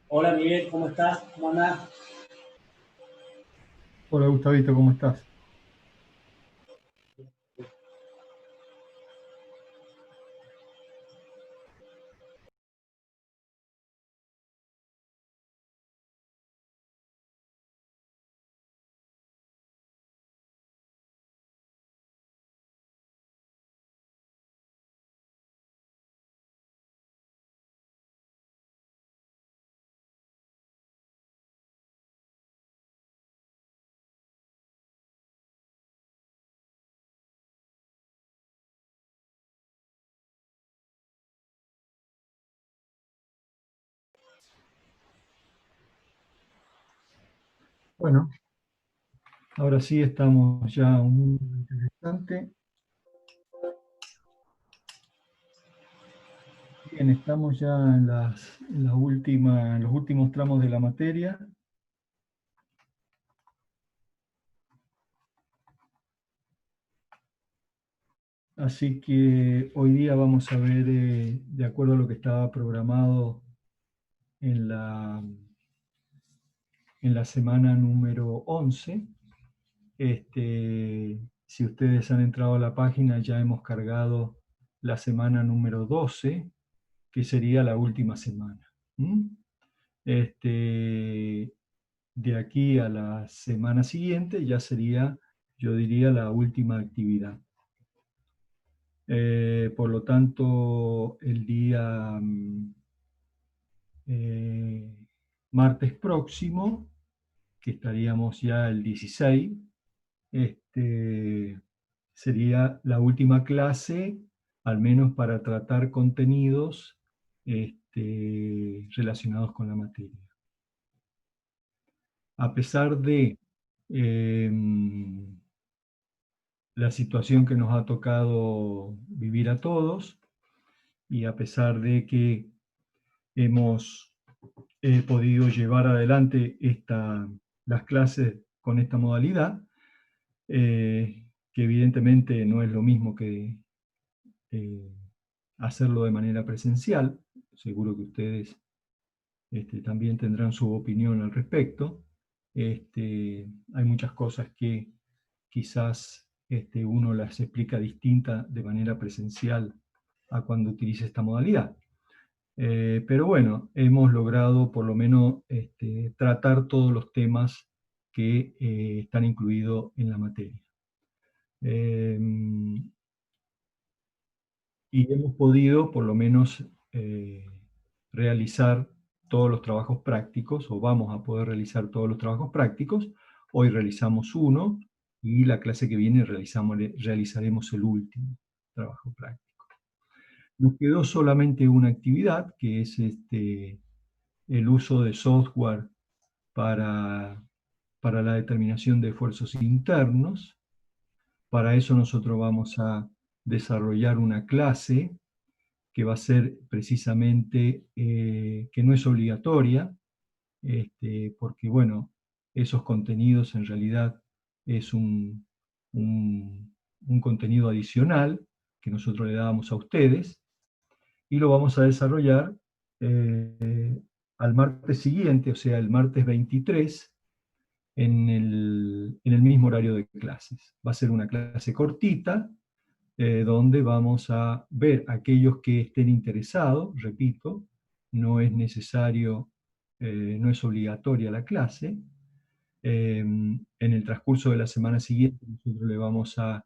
Hola Miguel, ¿cómo estás? ¿Cómo andás? Hola Gustavito, ¿cómo estás? Bueno, ahora sí estamos ya un mundo interesante. Bien, estamos ya en los últimos tramos de la materia. Así que hoy día vamos a ver, de acuerdo a lo que estaba programado en la semana número 11. Si ustedes han entrado a la página, ya hemos cargado la semana número 12, que sería la última semana. ¿Mm? Este, de aquí a la semana siguiente ya sería, yo diría, la última actividad. Por lo tanto, el día eh, martes próximo, que estaríamos ya el 16, sería la última clase, al menos para tratar contenidos relacionados con la materia. A pesar de la situación que nos ha tocado vivir a todos, y a pesar de que hemos podido llevar adelante las clases con esta modalidad, que evidentemente no es lo mismo que eh, hacerlo de manera presencial. Seguro que ustedes también tendrán su opinión al respecto. Hay muchas cosas que quizás uno las explica distinta de manera presencial a cuando utiliza esta modalidad. Pero bueno, hemos logrado por lo menos tratar todos los temas que están incluidos en la materia. Eh, y hemos podido por lo menos realizar todos los trabajos prácticos, o vamos a poder realizar todos los trabajos prácticos. Hoy realizamos uno y la clase que viene realizaremos el último trabajo práctico. Nos quedó solamente una actividad, que es el uso de software para, para la determinación de esfuerzos internos. Para eso nosotros vamos a desarrollar una clase que va a ser precisamente, que no es obligatoria, porque bueno, esos contenidos en realidad es un contenido adicional que nosotros le dábamos a ustedes, y lo vamos a desarrollar al martes siguiente, o sea, el martes 23, en el mismo horario de clases. Va a ser una clase cortita, donde vamos a ver aquellos que estén interesados. Repito, no es necesario, no es obligatoria la clase. En el transcurso de la semana siguiente nosotros le vamos a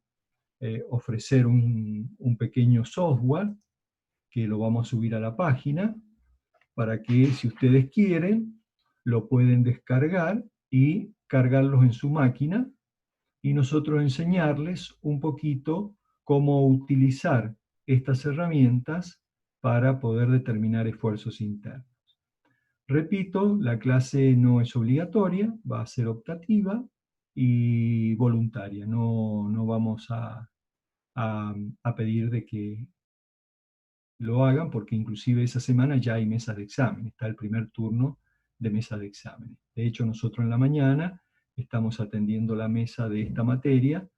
ofrecer un pequeño software que lo vamos a subir a la página, para que, si ustedes quieren, lo pueden descargar y cargarlos en su máquina, y nosotros enseñarles un poquito cómo utilizar estas herramientas para poder determinar esfuerzos internos. Repito, la clase no es obligatoria, va a ser optativa y voluntaria. No vamos a pedir de que lo hagan, porque inclusive esa semana ya hay mesas de examen, está el primer turno de mesa de exámenes. De hecho, nosotros en la mañana estamos atendiendo la mesa de esta materia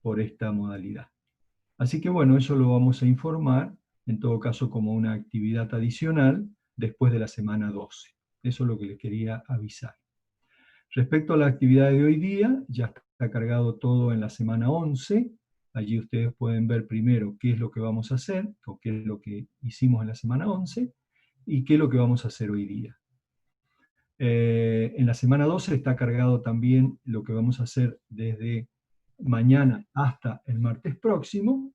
por esta modalidad. Así que bueno, eso lo vamos a informar en todo caso como una actividad adicional después de la semana 12. Eso es lo que les quería avisar. Respecto a la actividad de hoy día, ya está cargado todo en la semana 11. Allí ustedes pueden ver primero qué es lo que vamos a hacer, o qué es lo que hicimos en la semana 11, y qué es lo que vamos a hacer hoy día. En la semana 12 está cargado también lo que vamos a hacer desde mañana hasta el martes próximo,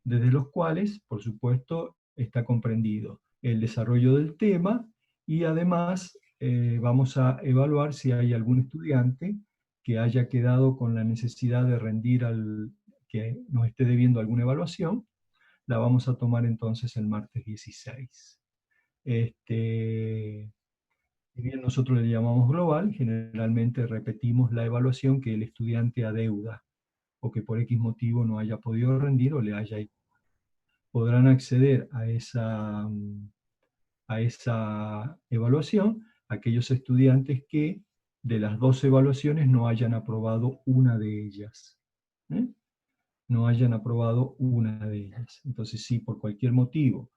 desde los cuales, por supuesto, está comprendido el desarrollo del tema y además vamos a evaluar si hay algún estudiante que haya quedado con la necesidad de rendir que nos esté debiendo alguna evaluación. La vamos a tomar entonces el martes 16. Si bien nosotros le llamamos global, generalmente repetimos la evaluación que el estudiante adeuda o que por X motivo no haya podido rendir o le haya ido. Podrán acceder a esa evaluación aquellos estudiantes que de las 2 evaluaciones no hayan aprobado una de ellas. No hayan aprobado una de ellas. Entonces, si por cualquier motivo,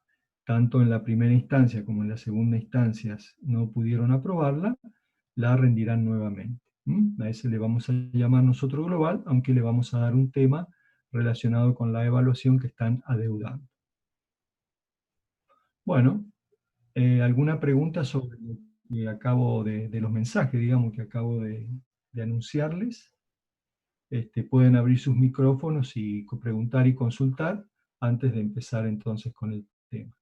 tanto en la primera instancia como en la segunda instancia, no pudieron aprobarla, la rendirán nuevamente. A ese le vamos a llamar nosotros global, aunque le vamos a dar un tema relacionado con la evaluación que están adeudando. Bueno, ¿alguna pregunta sobre lo que acabo de los mensajes, digamos, que acabo de anunciarles? Pueden abrir sus micrófonos y preguntar y consultar antes de empezar entonces con el tema.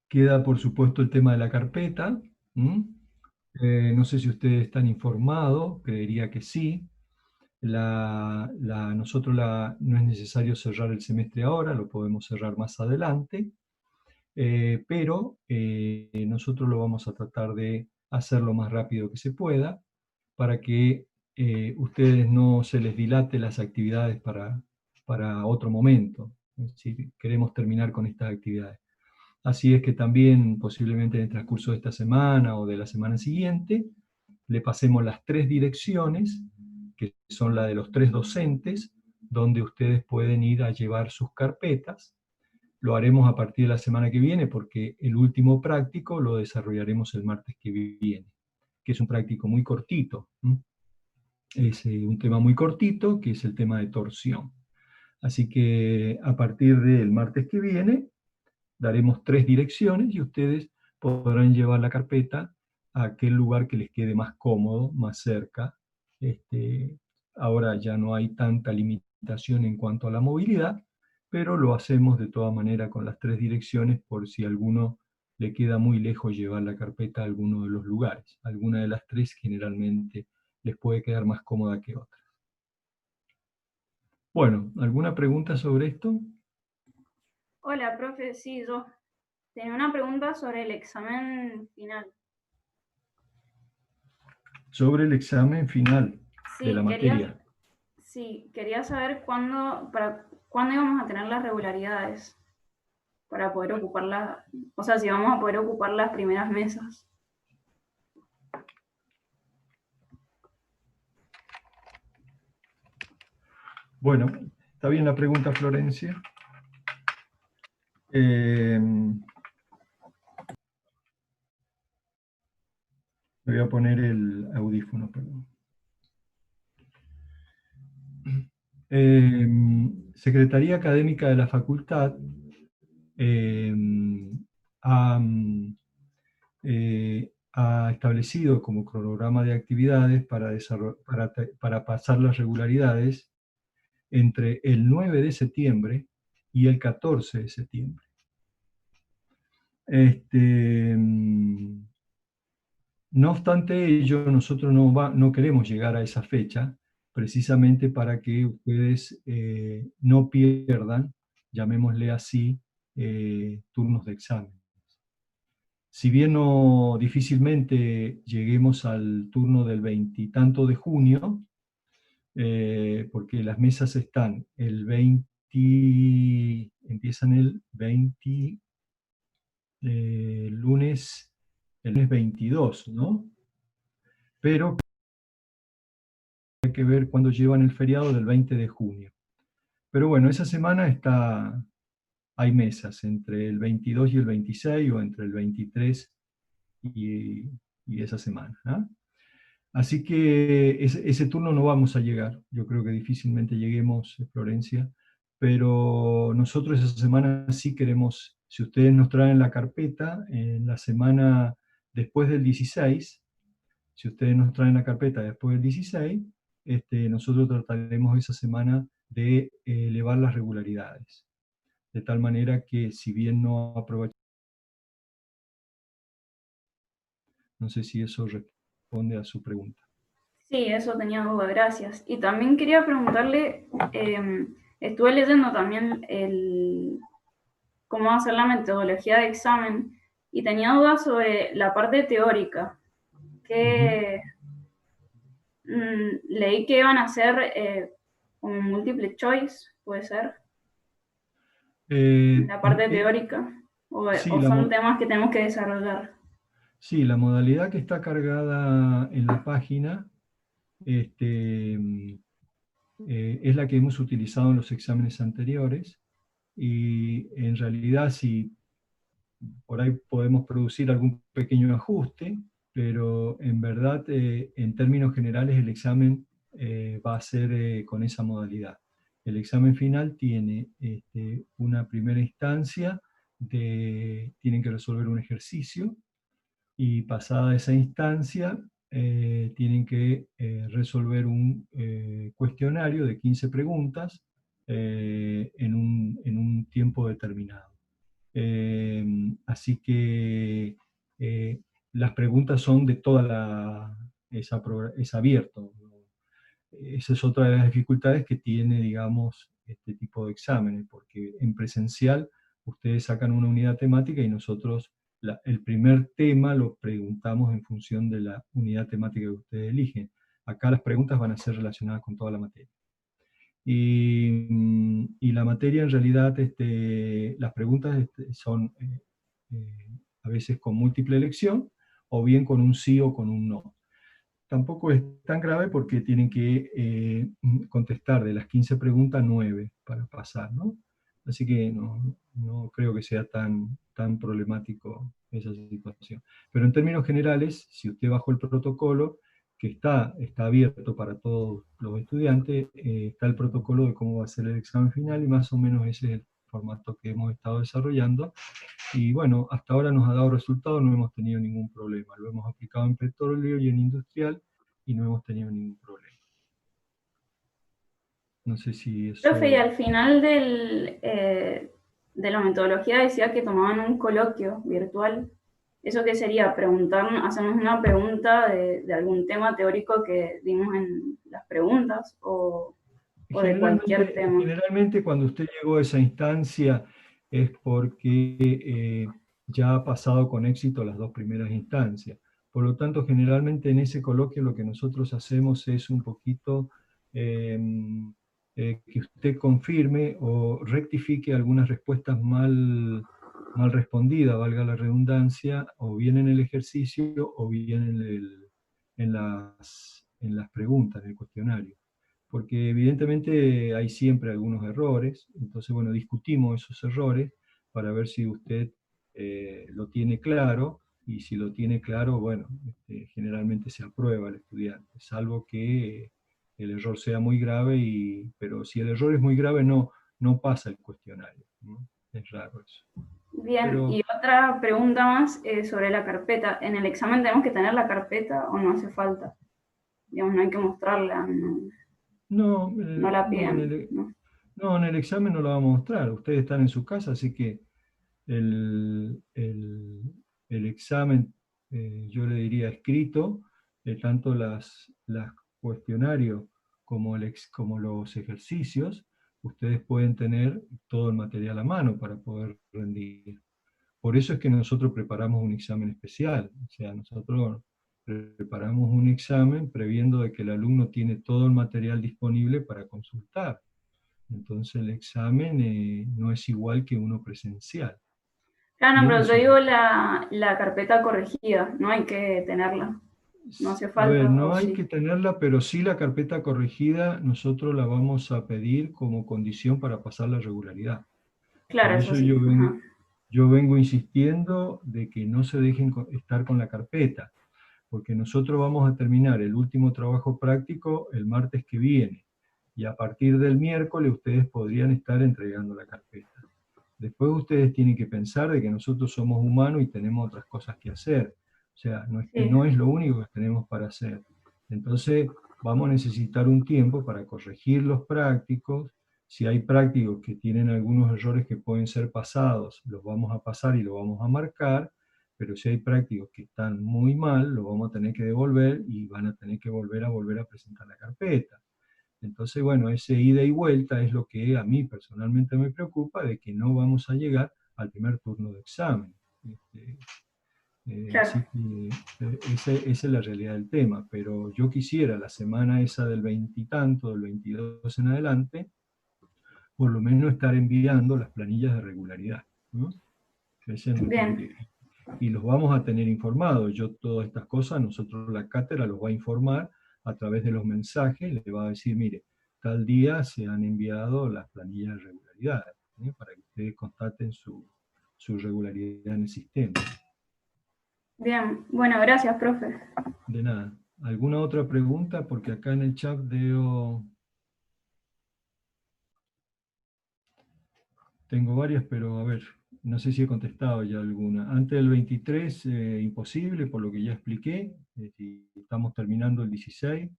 Queda, por supuesto, el tema de la carpeta. No sé si ustedes están informados, creería que sí. Nosotros no es necesario cerrar el semestre ahora, lo podemos cerrar más adelante, pero nosotros lo vamos a tratar de hacer lo más rápido que se pueda para que ustedes no se les dilate las actividades para otro momento. Es decir, queremos terminar con estas actividades. Así es que también posiblemente en el transcurso de esta semana o de la semana siguiente le pasemos las 3 direcciones, que son la de los 3 docentes, donde ustedes pueden ir a llevar sus carpetas. Lo haremos a partir de la semana que viene porque el último práctico lo desarrollaremos el martes que viene, que es un práctico muy cortito. Es un tema muy cortito, que es el tema de torsión. Así que a partir del martes que viene daremos 3 direcciones y ustedes podrán llevar la carpeta a aquel lugar que les quede más cómodo, más cerca. Ahora ya no hay tanta limitación en cuanto a la movilidad, pero lo hacemos de todas maneras con las 3 direcciones por si a alguno le queda muy lejos llevar la carpeta a alguno de los lugares. Alguna de las 3 generalmente les puede quedar más cómoda que otra. Bueno, ¿alguna pregunta sobre esto? Hola, profe, sí, yo tenía una pregunta sobre el examen final. Sobre el examen final de la materia. Sí, quería saber cuándo íbamos a tener las regularidades para poder ocuparlas, o sea, si vamos a poder ocupar las primeras mesas. Bueno, está bien la pregunta, Florencia. Voy a poner el audífono, perdón. Secretaría Académica de la Facultad ha establecido como cronograma de actividades para pasar las regularidades entre el 9 de septiembre y el 14 de septiembre. No obstante ello, nosotros no queremos llegar a esa fecha, precisamente para que ustedes no pierdan, llamémosle así, turnos de examen. Si bien difícilmente lleguemos al turno del 20 y tanto de junio, porque las mesas están empiezan el 20, el lunes 22, ¿no? Pero hay que ver cuándo llevan el feriado del 20 de junio. Pero bueno, esa semana hay mesas entre el 22 y el 26, o entre el 23 y, y esa semana, ¿ah? Así que ese turno no vamos a llegar. Yo creo que difícilmente lleguemos, Florencia, pero nosotros esa semana sí queremos, si ustedes nos traen la carpeta, en la semana después del 16, si ustedes nos traen la carpeta después del 16, nosotros trataremos esa semana de elevar las regularidades. De tal manera que si bien no aprovechamos, no sé si eso responde a su pregunta. Sí, eso tenía duda, gracias. Y también quería preguntarle, estuve leyendo también cómo hacer la metodología de examen y tenía dudas sobre la parte teórica, que leí que iban a hacer como multiple choice, ¿puede ser? Eh, La parte eh, teórica, sí, o son temas que tenemos que desarrollar. sí, la modalidad que está cargada en la página es la que hemos utilizado en los exámenes anteriores, y en realidad si por ahí podemos producir algún pequeño ajuste, pero en verdad, en términos generales, el examen va a ser con esa modalidad. El examen final tiene una primera instancia tienen que resolver un ejercicio, y pasada esa instancia tienen que resolver un cuestionario de 15 preguntas en un tiempo determinado. Así que las preguntas son de toda es abierto, ¿no? Esa es otra de las dificultades que tiene, digamos, este tipo de exámenes, porque en presencial ustedes sacan una unidad temática y nosotros el primer tema lo preguntamos en función de la unidad temática que ustedes eligen. Acá las preguntas van a ser relacionadas con toda la materia. Y la materia en realidad, las preguntas son a veces con múltiple elección, o bien con un sí o con un no. Tampoco es tan grave porque tienen que contestar de las 15 preguntas 9 para pasar, ¿no? Así que no creo que sea tan problemático esa situación. Pero en términos generales, si usted bajó el protocolo, que está abierto para todos los estudiantes, está el protocolo de cómo va a ser el examen final, y más o menos ese es el formato que hemos estado desarrollando. Y bueno, hasta ahora nos ha dado resultados, no hemos tenido ningún problema. Lo hemos aplicado en petróleo y en industrial y no hemos tenido ningún problema. No sé si Profe, y eso... al final de la metodología decía que tomaban un coloquio virtual. ¿Eso qué sería? Hacernos una pregunta de algún tema teórico que dimos en las preguntas o de cualquier tema. Generalmente cuando usted llegó a esa instancia es porque ya ha pasado con éxito las dos primeras instancias. Por lo tanto, generalmente en ese coloquio lo que nosotros hacemos es un poquito que usted confirme o rectifique algunas respuestas mal respondidas, valga la redundancia, o bien en el ejercicio o bien en las preguntas, en el cuestionario, porque evidentemente hay siempre algunos errores. Entonces, bueno, discutimos esos errores para ver si usted lo tiene claro, y si lo tiene claro, bueno, generalmente se aprueba al estudiante, salvo que el error sea muy grave, pero si el error es muy grave no pasa el cuestionario, ¿no? Es raro eso. Bien, Pero y otra pregunta más sobre la carpeta. ¿En el examen tenemos que tener la carpeta o no hace falta? Digamos, no hay que mostrarla, no, no la no, piden, ¿no? no, en el examen no lo vamos a mostrar. Ustedes están en su casa, así que el, el- el examen, yo le diría escrito, tanto las cuestionarios como, como los ejercicios, ustedes pueden tener todo el material a mano para poder rendir. Por eso es que nosotros preparamos un examen especial. O sea, nosotros preparamos un examen previendo de que el alumno tiene todo el material disponible para consultar. Entonces el examen no es igual que uno presencial. Claro, no, Bien, pero yo eso. digo la carpeta corregida, no hay que tenerla. no hace A ver, falta, o no hay sí. que tenerla, pero sí la carpeta corregida nosotros la vamos a pedir como condición para pasar la regularidad. Por Claro, eso eso sí. Ajá. yo vengo insistiendo de que no se dejen estar con la carpeta, porque nosotros vamos a terminar el último trabajo práctico el martes que viene, y a partir del miércoles ustedes podrían estar entregando la carpeta. Después ustedes tienen que pensar de que nosotros somos humanos y tenemos otras cosas que hacer. O sea, no es que Sí, no es lo único que tenemos para hacer. Entonces, vamos a necesitar un tiempo para corregir los prácticos. Si hay prácticos que tienen algunos errores que pueden ser pasados, los vamos a pasar y los vamos a marcar, pero si hay prácticos que están muy mal, los vamos a tener que devolver y van a tener que volver a presentar la carpeta. Entonces, bueno, ese ida y vuelta es lo que a mí personalmente me preocupa, de que no vamos a llegar al primer turno de examen. claro. Así que esa es la realidad del tema, pero yo quisiera la semana esa del veintitanto, del 22 en adelante, por lo menos estar enviando las planillas de regularidad, ¿no? Ese es nuestro Bien, objetivo. Y los vamos a tener informados. Yo todas estas cosas, nosotros la cátedra los va a informar a través de los mensajes, le va a decir, mire, tal día se han enviado las planillas de regularidad, ¿eh? Para que ustedes constaten su regularidad en el sistema. bien. Bueno, gracias, profe. De nada. ¿Alguna otra pregunta? Porque acá en el chat veo... Tengo varias, pero a ver, no sé si he contestado ya alguna. Antes del 23, imposible, por lo que ya expliqué. Y estamos terminando el 16.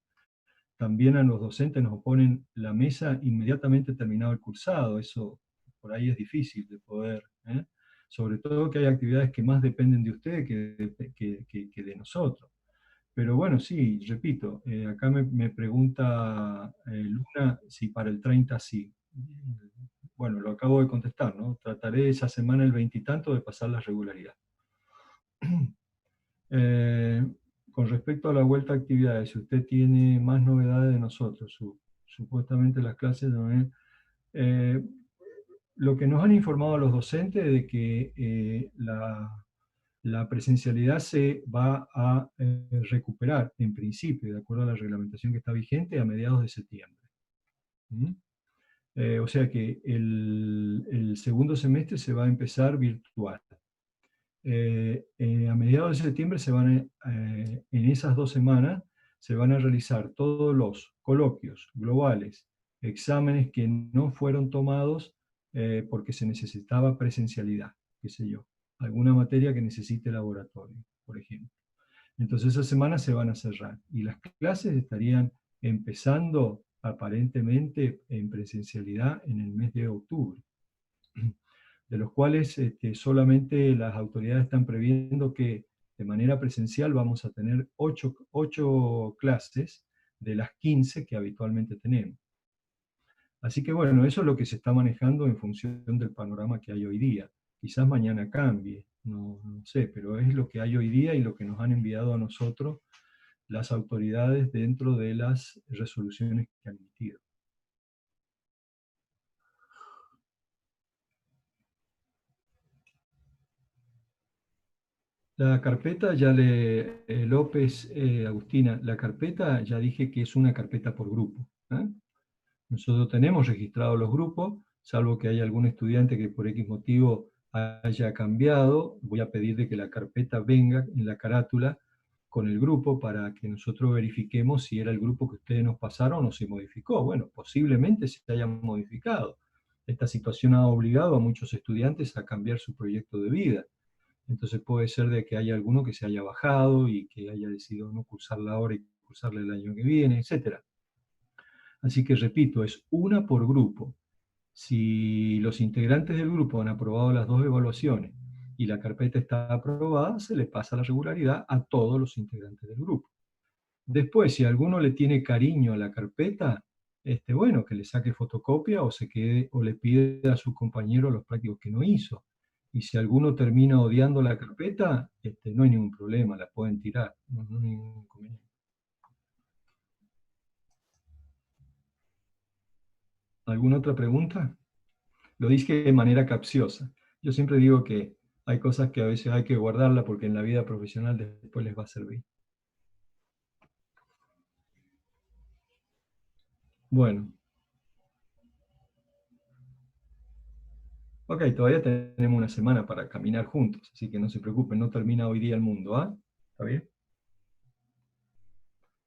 También a los docentes nos oponen la mesa inmediatamente terminado el cursado. Eso por ahí es difícil de poder, ¿eh? Sobre todo que hay actividades que más dependen de ustedes que de nosotros. Pero bueno, sí, repito, acá me pregunta Luna si para el 30 sí. Bueno, lo acabo de contestar, ¿no? Trataré esa semana el veintitanto de pasar la regularidad. Eh, con respecto a la vuelta a actividades, si usted tiene más novedades de nosotros, supuestamente las clases, ¿no? Lo que nos han informado los docentes de que la presencialidad se va a recuperar, en principio, de acuerdo a la reglamentación que está vigente, a mediados de septiembre. ¿Mm? O sea que el segundo semestre se va a empezar virtual. A mediados de septiembre en esas 2 semanas se van a realizar todos los coloquios globales, exámenes que no fueron tomados porque se necesitaba presencialidad, qué sé yo, alguna materia que necesite laboratorio, por ejemplo. Entonces esas semanas se van a cerrar y las clases estarían empezando aparentemente en presencialidad en el mes de octubre, de los cuales solamente las autoridades están previendo que de manera presencial vamos a tener 8 clases de las 15 que habitualmente tenemos. Así que bueno, eso es lo que se está manejando en función del panorama que hay hoy día. Quizás mañana cambie, no sé, pero es lo que hay hoy día y lo que nos han enviado a nosotros las autoridades dentro de las resoluciones que han emitido. La carpeta López, Agustina, la carpeta ya dije que es una carpeta por grupo, ¿eh? Nosotros tenemos registrados los grupos, salvo que haya algún estudiante que por X motivo haya cambiado, voy a pedir de que la carpeta venga en la carátula con el grupo para que nosotros verifiquemos si era el grupo que ustedes nos pasaron o se modificó. Bueno, posiblemente se haya modificado. Esta situación ha obligado a muchos estudiantes a cambiar su proyecto de vida. Entonces puede ser de que haya alguno que se haya bajado y que haya decidido no cursarla ahora y cursarla el año que viene, etc. Así que repito, es una por grupo. Si los integrantes del grupo han aprobado las 2 evaluaciones y la carpeta está aprobada, se le pasa la regularidad a todos los integrantes del grupo. Después, si alguno le tiene cariño a la carpeta, bueno, que le saque fotocopia o se quede o le pide a su compañero los prácticos que no hizo. Y si alguno termina odiando la carpeta, no hay ningún problema, la pueden tirar, no hay ningún inconveniente. ¿Alguna otra pregunta? Lo dije de manera capciosa. Yo siempre digo que hay cosas que a veces hay que guardarla porque en la vida profesional después les va a servir. Bueno. Ok, todavía tenemos una semana para caminar juntos, así que no se preocupen, no termina hoy día el mundo, ¿ah? ¿Está bien?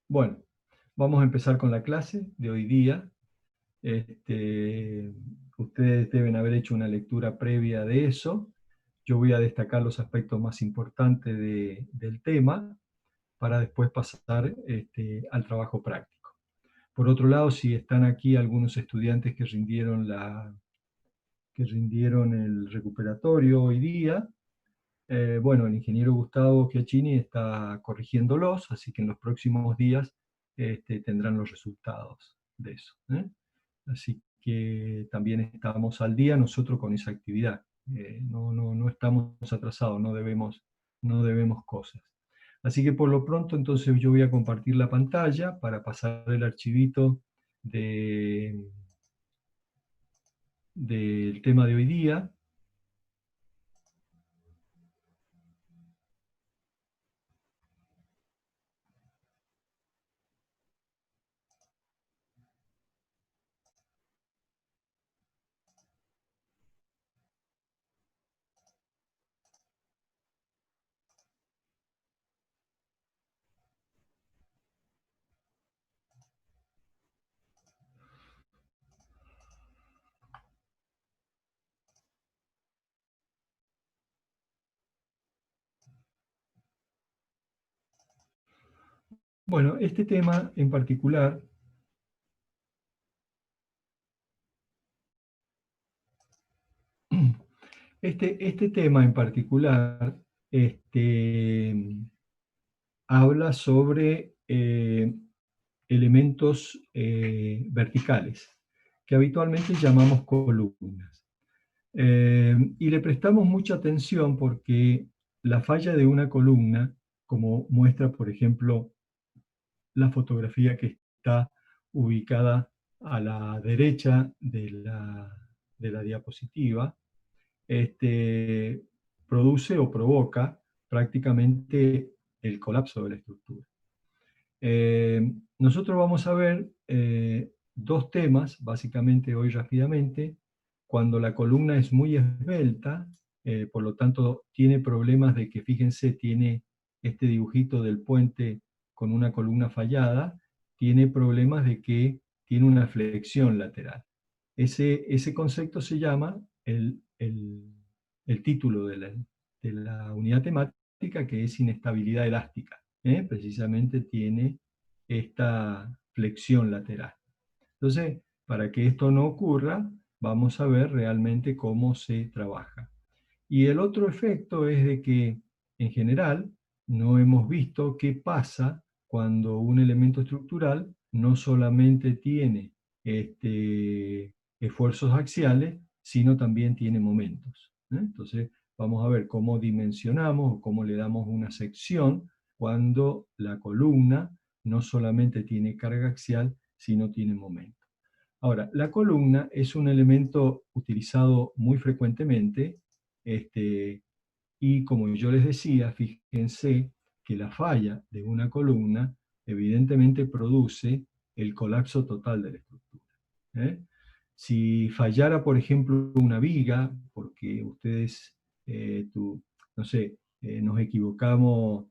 Bueno, vamos a empezar con la clase de hoy día. Ustedes deben haber hecho una lectura previa de eso. Yo voy a destacar los aspectos más importantes del tema para después pasar al trabajo práctico. Por otro lado, si están aquí algunos estudiantes que rindieron el recuperatorio hoy día, bueno, el ingeniero Gustavo Chiachini está corrigiéndolos, así que en los próximos días tendrán los resultados de eso. Así que también estamos al día nosotros con esa actividad. No estamos atrasados, no debemos cosas. Así que por lo pronto entonces yo voy a compartir la pantalla para pasar el archivito del tema de hoy día. Bueno, este tema en particular este tema en particular habla sobre elementos verticales, que habitualmente llamamos columnas. Y le prestamos mucha atención porque la falla de una columna, como muestra, por ejemplo, la fotografía que está ubicada a la derecha de la diapositiva, produce o provoca prácticamente el colapso de la estructura. Nosotros vamos a ver dos temas, básicamente hoy rápidamente. Cuando la columna es muy esbelta, por lo tanto tiene problemas de que, fíjense, tiene este dibujito del puente con una columna fallada, tiene problemas de que tiene una flexión lateral. Ese concepto se llama el título de la unidad temática, que es inestabilidad elástica. Precisamente tiene esta flexión lateral. Entonces, para que esto no ocurra, vamos a ver realmente cómo se trabaja. Y el otro efecto es de que, en general, no hemos visto qué pasa cuando un elemento estructural no solamente tiene esfuerzos axiales, sino también tiene momentos. Entonces, vamos a ver cómo dimensionamos o cómo le damos una sección cuando la columna no solamente tiene carga axial, sino tiene momento. Ahora, la columna es un elemento utilizado muy frecuentemente, y como yo les decía, fíjense que la falla de una columna evidentemente produce el colapso total de la estructura. Si fallara, por ejemplo, una viga, porque ustedes, no sé, nos equivocamos,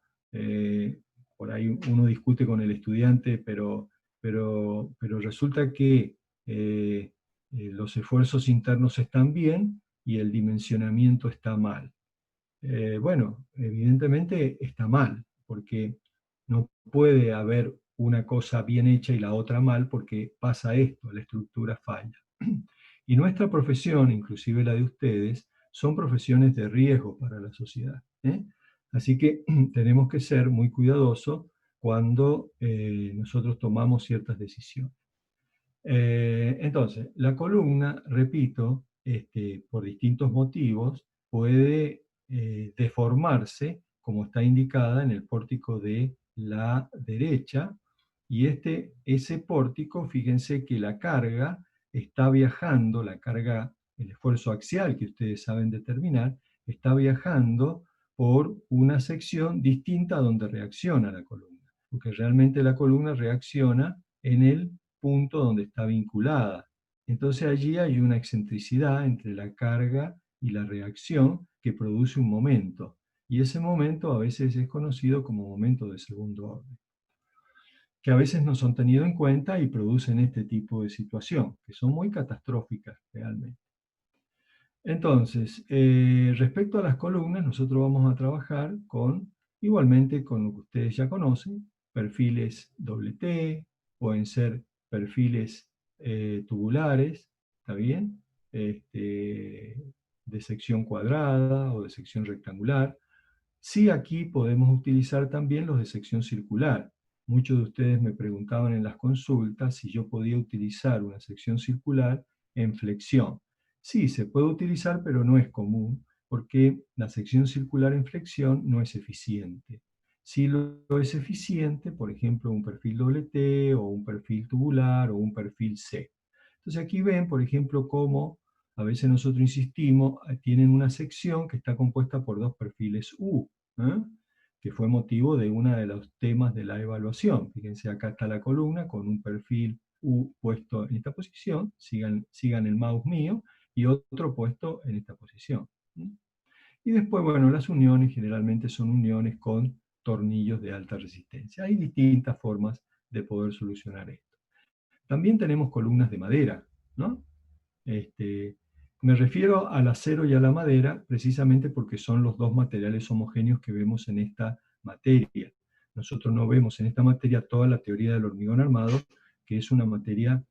por ahí uno discute con el estudiante, pero resulta que los esfuerzos internos están bien y el dimensionamiento está mal. Bueno, evidentemente está mal, porque no puede haber una cosa bien hecha y la otra mal, porque pasa esto, la estructura falla. Y nuestra profesión, inclusive la de ustedes, son profesiones de riesgo para la sociedad. Así que tenemos que ser muy cuidadosos cuando nosotros tomamos ciertas decisiones. Entonces, la columna, repito, por distintos motivos, puede deformarse, como está indicada en el pórtico de la derecha, y ese pórtico, fíjense que la carga está viajando, la carga, el esfuerzo axial que ustedes saben determinar, está viajando por una sección distinta a donde reacciona la columna, porque realmente la columna reacciona en el punto donde está vinculada. Entonces allí hay una excentricidad entre la carga y la reacción que produce un momento. Y ese momento a veces es conocido como momento de segundo orden, que a veces no son tenidos en cuenta y producen este tipo de situación, que son muy catastróficas realmente. Entonces, respecto a las columnas, nosotros vamos a trabajar igualmente con lo que ustedes ya conocen, perfiles T, pueden ser perfiles tubulares, ¿está bien? De sección cuadrada o de sección rectangular. Sí, aquí podemos utilizar también los de sección circular. Muchos de ustedes me preguntaban en las consultas si yo podía utilizar una sección circular en flexión. Sí, se puede utilizar, pero no es común, porque la sección circular en flexión no es eficiente. Si lo es eficiente, por ejemplo, un perfil T o un perfil tubular o un perfil C. Entonces aquí ven, por ejemplo, cómo a veces nosotros insistimos, tienen una sección que está compuesta por dos perfiles U, ¿eh? Que fue motivo de uno de los temas de la evaluación. Fíjense, acá está la columna con un perfil U puesto en esta posición, sigan el mouse mío, y otro puesto en esta posición. Y después, bueno, las uniones generalmente son uniones con tornillos de alta resistencia. Hay distintas formas de poder solucionar esto. También tenemos columnas de madera, ¿no? Me refiero al acero y a la madera precisamente porque son los dos materiales homogéneos que vemos en esta materia. Nosotros no vemos en esta materia toda la teoría del hormigón armado, que es una materia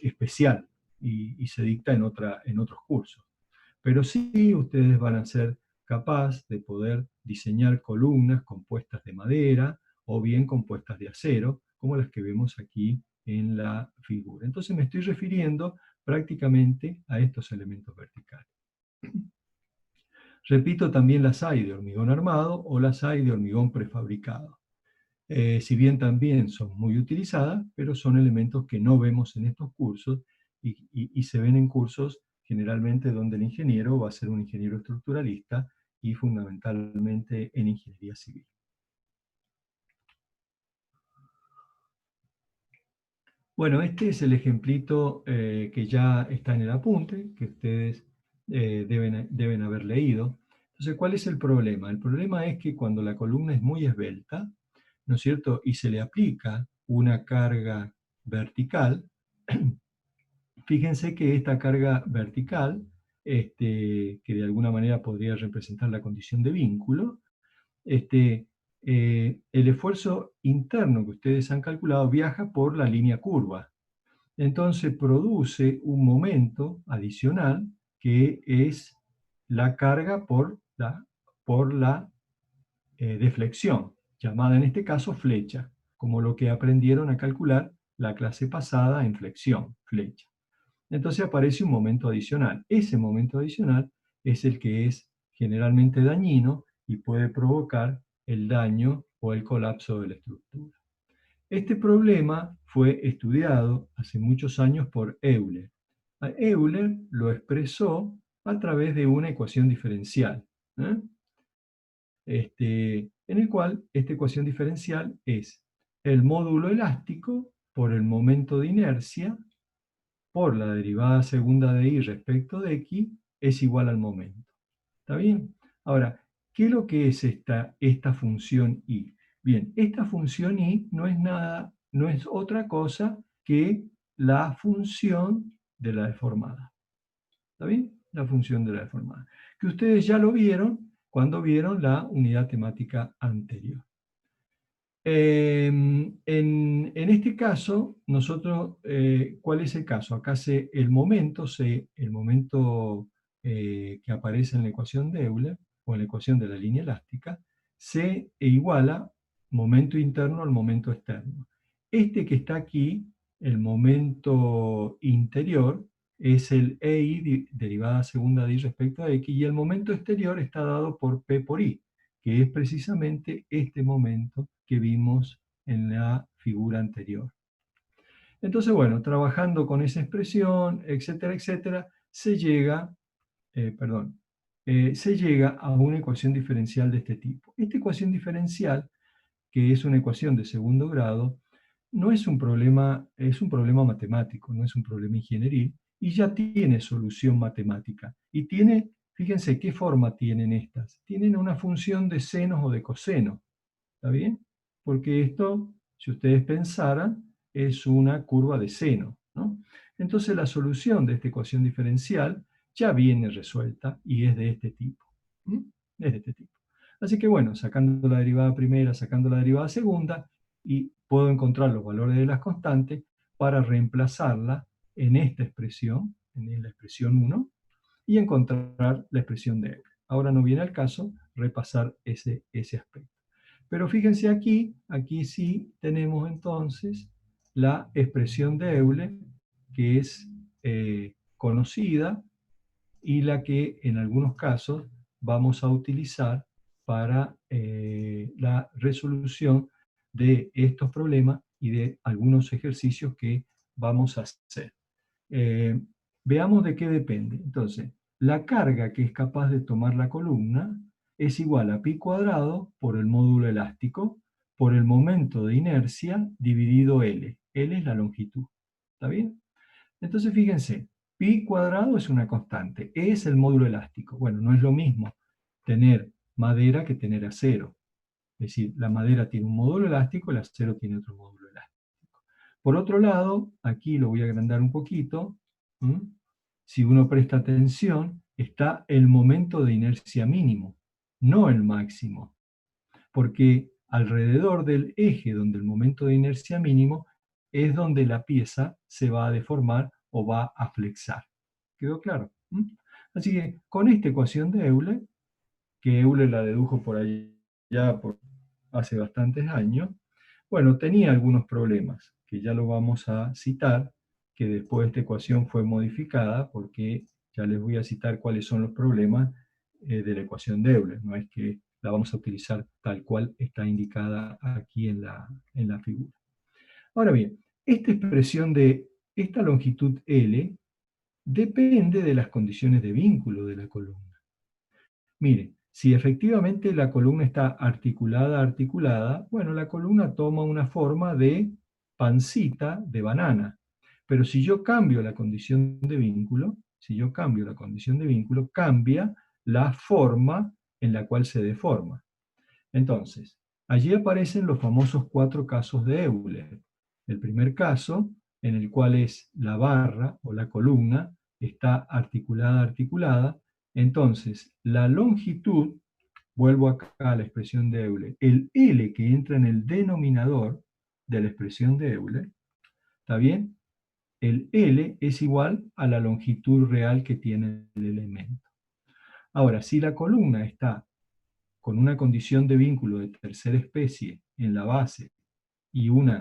especial y se dicta en otros cursos. Pero sí ustedes van a ser capaces de poder diseñar columnas compuestas de madera o bien compuestas de acero, como las que vemos aquí en la figura. Entonces me estoy refiriendo prácticamente a estos elementos verticales. Repito, también las hay de hormigón armado o las hay de hormigón prefabricado. Si bien también son muy utilizadas, pero son elementos que no vemos en estos cursos y se ven en cursos generalmente donde el ingeniero va a ser un ingeniero estructuralista y fundamentalmente en ingeniería civil. Bueno, este es el ejemplito que ya está en el apunte, que ustedes deben haber leído. Entonces, ¿cuál es el problema? El problema es que cuando la columna es muy esbelta, ¿no es cierto?, y se le aplica una carga vertical, fíjense que esta carga vertical, que de alguna manera podría representar la condición de vínculo, el esfuerzo interno que ustedes han calculado viaja por la línea curva. Entonces produce un momento adicional que es la carga por la deflexión, llamada en este caso flecha, como lo que aprendieron a calcular la clase pasada en flexión, flecha. Entonces aparece un momento adicional. Ese momento adicional es el que es generalmente dañino y puede provocar el daño o el colapso de la estructura. Este problema fue estudiado hace muchos años por Euler. Euler lo expresó a través de una ecuación diferencial, en el cual esta ecuación diferencial es el módulo elástico por el momento de inercia por la derivada segunda de y respecto de x es igual al momento. ¿Está bien? Ahora, ¿qué es lo que es esta función y? Bien, esta función y no es otra cosa que la función de la deformada. ¿Está bien? La función de la deformada. Que ustedes ya lo vieron cuando vieron la unidad temática anterior. En este caso, nosotros, ¿cuál es el caso? Acá el momento que aparece en la ecuación de Euler, o en la ecuación de la línea elástica, se iguala momento interno al momento externo. Este que está aquí, el momento interior, es el EI derivada segunda de I respecto a X, y el momento exterior está dado por P por I, que es precisamente este momento que vimos en la figura anterior. Entonces, bueno, trabajando con esa expresión, etcétera, etcétera, se llega a una ecuación diferencial de este tipo. Esta ecuación diferencial, que es una ecuación de segundo grado, no es un problema, es un problema matemático, no es un problema ingenieril, y ya tiene solución matemática. Y tiene, fíjense qué forma tienen estas. Tienen una función de senos o de cosenos, ¿está bien? Porque esto, si ustedes pensaran, es una curva de seno, ¿no? Entonces la solución de esta ecuación diferencial ya viene resuelta y es de este tipo. Es de este tipo. Así que bueno, sacando la derivada primera, sacando la derivada segunda, y puedo encontrar los valores de las constantes para reemplazarla en esta expresión, en la expresión 1, y encontrar la expresión de Euler. Ahora no viene al caso repasar ese aspecto. Pero fíjense aquí sí tenemos entonces la expresión de Euler, que es conocida y la que en algunos casos vamos a utilizar para la resolución de estos problemas y de algunos ejercicios que vamos a hacer. Veamos de qué depende. Entonces, la carga que es capaz de tomar la columna es igual a pi cuadrado por el módulo elástico por el momento de inercia dividido L. L es la longitud. ¿Está bien? Entonces, fíjense, pi cuadrado es una constante, E es el módulo elástico. Bueno, no es lo mismo tener madera que tener acero. Es decir, la madera tiene un módulo elástico, el acero tiene otro módulo elástico. Por otro lado, aquí lo voy a agrandar un poquito. Si uno presta atención, está el momento de inercia mínimo, no el máximo. Porque alrededor del eje donde el momento de inercia mínimo es donde la pieza se va a deformar o va a flexar. ¿Quedó claro? Así que con esta ecuación de Euler, que Euler la dedujo por allá por hace bastantes años, bueno, tenía algunos problemas, que ya lo vamos a citar, que después esta ecuación fue modificada, porque ya les voy a citar cuáles son los problemas de la ecuación de Euler. No es que la vamos a utilizar tal cual está indicada aquí en la figura. Ahora bien, esta expresión de esta longitud L depende de las condiciones de vínculo de la columna. Miren, si efectivamente la columna está articulada, bueno, la columna toma una forma de pancita de banana. Pero si yo cambio la condición de vínculo, cambia la forma en la cual se deforma. Entonces, allí aparecen los famosos 4 casos de Euler. El primer caso, en el cual es la barra o la columna, está articulada, entonces la longitud, vuelvo acá a la expresión de Euler, el L que entra en el denominador de la expresión de Euler, ¿está bien? El L es igual a la longitud real que tiene el elemento. Ahora, si la columna está con una condición de vínculo de tercera especie en la base y un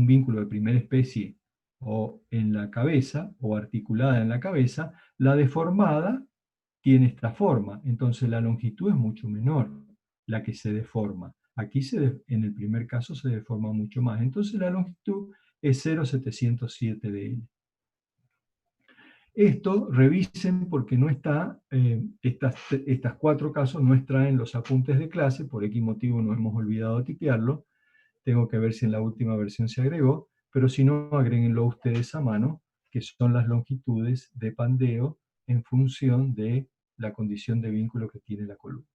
vínculo de primera especie o en la cabeza, o articulada en la cabeza, la deformada tiene esta forma. Entonces la longitud es mucho menor, la que se deforma. Aquí en el primer caso se deforma mucho más. Entonces la longitud es 0,707 de L. Esto revisen porque no está, estas 4 casos no extraen los apuntes de clase, por X motivo nos hemos olvidado de tipearlo. Tengo que ver si en la última versión se agregó, pero si no, agréguenlo ustedes a mano, que son las longitudes de pandeo en función de la condición de vínculo que tiene la columna.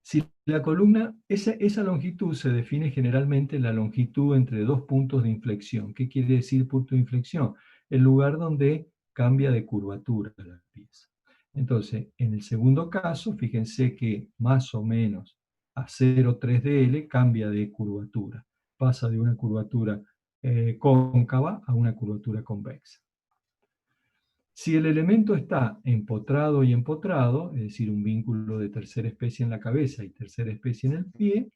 Si la columna, esa longitud se define generalmente la longitud entre 2 puntos de inflexión. ¿Qué quiere decir punto de inflexión? El lugar donde cambia de curvatura la pieza. Entonces, en el segundo caso, fíjense que más o menos a 0,3 de L cambia de curvatura. Pasa de una curvatura cóncava a una curvatura convexa. Si el elemento está empotrado y empotrado, es decir, un vínculo de tercera especie en la cabeza y tercera especie en el pie,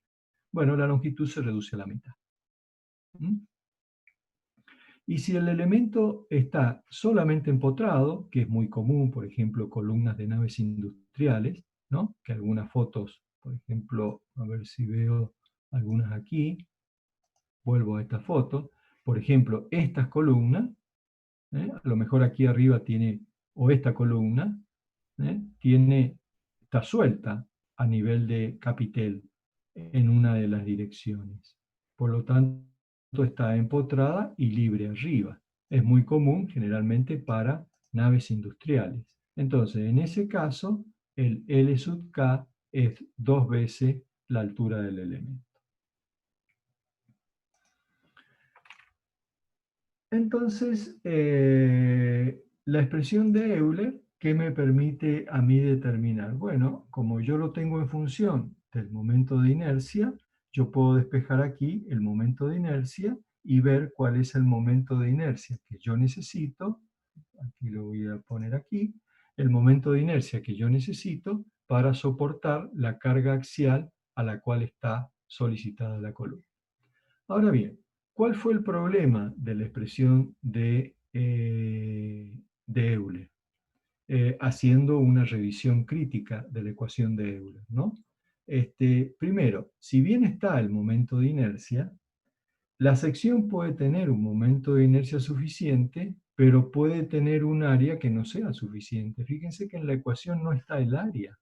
bueno, la longitud se reduce a la mitad. Y si el elemento está solamente empotrado, que es muy común, por ejemplo, columnas de naves industriales, ¿no? Que algunas fotos, por ejemplo, a ver si veo algunas aquí, vuelvo a esta foto, por ejemplo, estas columnas, a lo mejor aquí arriba tiene, o esta columna, está suelta, a nivel de capitel en una de las direcciones. Por lo tanto, está empotrada y libre arriba. Es muy común generalmente para naves industriales. Entonces, en ese caso, el L sub K es 2 veces la altura del elemento. Entonces, la expresión de Euler, ¿qué me permite a mí determinar? Bueno, como yo lo tengo en función del momento de inercia, yo puedo despejar aquí el momento de inercia y ver cuál es el momento de inercia que yo necesito. Aquí lo voy a poner aquí. El momento de inercia que yo necesito para soportar la carga axial a la cual está solicitada la columna. Ahora bien, ¿cuál fue el problema de la expresión de Euler? Haciendo una revisión crítica de la ecuación de Euler, ¿no? Primero, si bien está el momento de inercia, la sección puede tener un momento de inercia suficiente, pero puede tener un área que no sea suficiente. Fíjense que en la ecuación no está el área.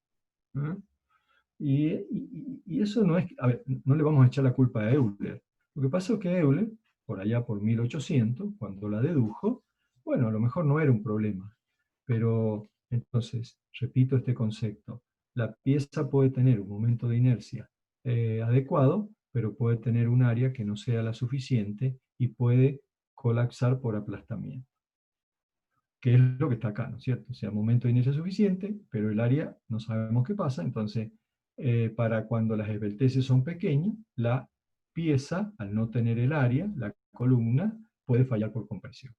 ¿Eh? Y eso no es, a ver, no le vamos a echar la culpa a Euler. Lo que pasó es que Euler, por allá por 1800, cuando la dedujo, bueno, a lo mejor no era un problema. Pero entonces, repito este concepto, la pieza puede tener un momento de inercia adecuado, pero puede tener un área que no sea la suficiente y puede colapsar por aplastamiento. Que es lo que está acá, ¿no es cierto? O sea, momento de inercia suficiente, pero el área no sabemos qué pasa, entonces para cuando las esbelteces son pequeñas, la pieza, al no tener el área, la columna, puede fallar por compresión.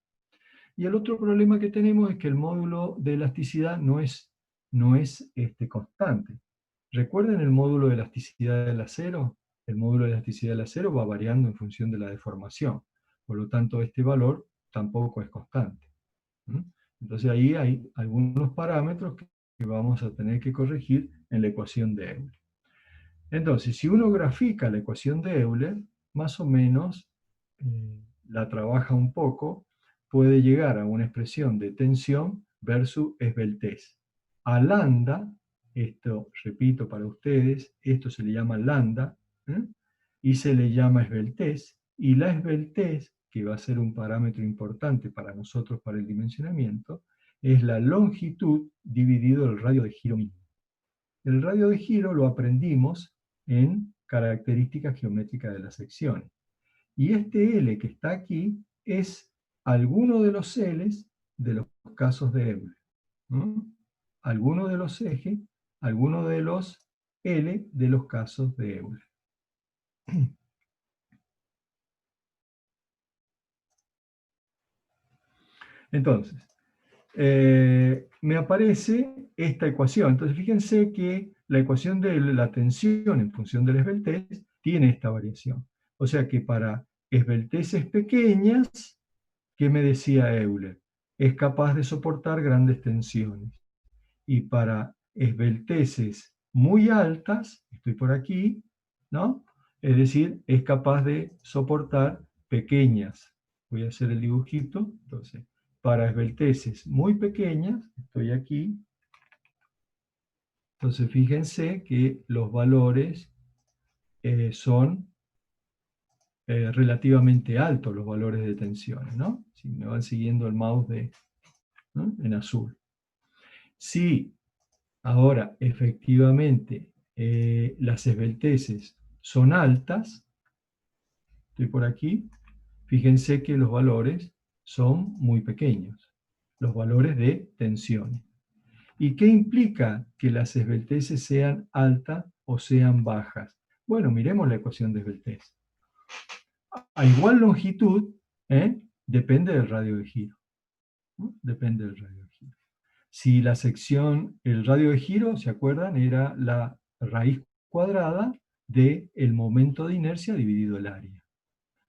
Y el otro problema que tenemos es que el módulo de elasticidad no es constante. ¿Recuerden el módulo de elasticidad del acero? El módulo de elasticidad del acero va variando en función de la deformación. Por lo tanto, este valor tampoco es constante. Entonces ahí hay algunos parámetros que vamos a tener que corregir en la ecuación de Euler. Entonces, si uno grafica la ecuación de Euler, más o menos la trabaja un poco, puede llegar a una expresión de tensión versus esbeltez. A lambda, esto repito para ustedes, esto se le llama lambda, y se le llama esbeltez, y la esbeltez, que va a ser un parámetro importante para nosotros para el dimensionamiento, es la longitud dividido el radio de giro mínimo. El radio de giro lo aprendimos en características geométricas de las secciones. Y este L que está aquí es alguno de los L's de los casos de Euler. Alguno de los ejes, alguno de los L de los casos de Euler. Entonces, me aparece esta ecuación. Entonces, fíjense que la ecuación de la tensión en función del esbeltez tiene esta variación. O sea que para esbelteces pequeñas, ¿qué me decía Euler? Es capaz de soportar grandes tensiones. Y para esbelteces muy altas, estoy por aquí, ¿no? Es decir, es capaz de soportar pequeñas. Voy a hacer el dibujito. Entonces, para esbelteces muy pequeñas, estoy aquí. Entonces, fíjense que los valores son relativamente altos, los valores de tensiones, ¿no? Si me van siguiendo el mouse ¿no? En azul. Si ahora efectivamente las esbelteces son altas, estoy por aquí, fíjense que los valores son muy pequeños, los valores de tensiones. ¿Y qué implica que las esbelteces sean altas o sean bajas? Bueno, miremos la ecuación de esbeltez. A igual longitud, depende del radio de giro. Depende del radio de giro. Si la sección, el radio de giro, ¿se acuerdan? Era la raíz cuadrada del momento de inercia dividido el área.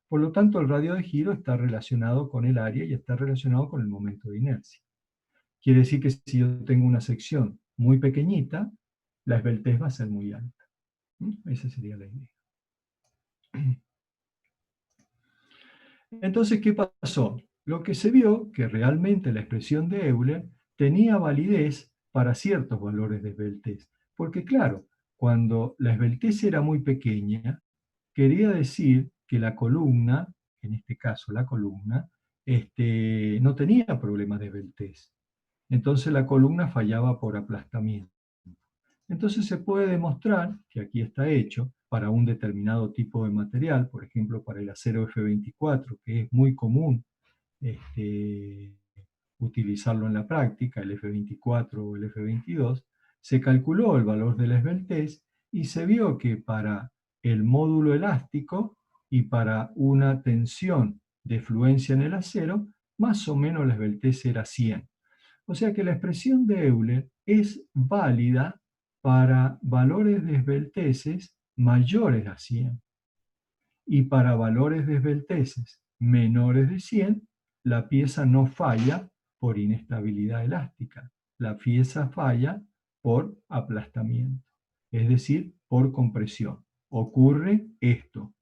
Por lo tanto, el radio de giro está relacionado con el área y está relacionado con el momento de inercia. Quiere decir que si yo tengo una sección muy pequeñita, la esbeltez va a ser muy alta. Esa sería la idea. Entonces, ¿qué pasó? Lo que se vio que realmente la expresión de Euler tenía validez para ciertos valores de esbeltez. Porque claro, cuando la esbeltez era muy pequeña, quería decir que la columna, en este caso la columna, no tenía problemas de esbeltez. Entonces la columna fallaba por aplastamiento. Entonces se puede demostrar, que aquí está hecho, para un determinado tipo de material, por ejemplo para el acero F24, que es muy común utilizarlo en la práctica, el F24 o el F22, se calculó el valor de la esbeltez y se vio que para el módulo elástico y para una tensión de fluencia en el acero, más o menos la esbeltez era 100. O sea que la expresión de Euler es válida para valores de esbelteces mayores a 100. Y para valores de esbelteces menores de 100, la pieza no falla por inestabilidad elástica. La pieza falla por aplastamiento, es decir, por compresión. Ocurre esto.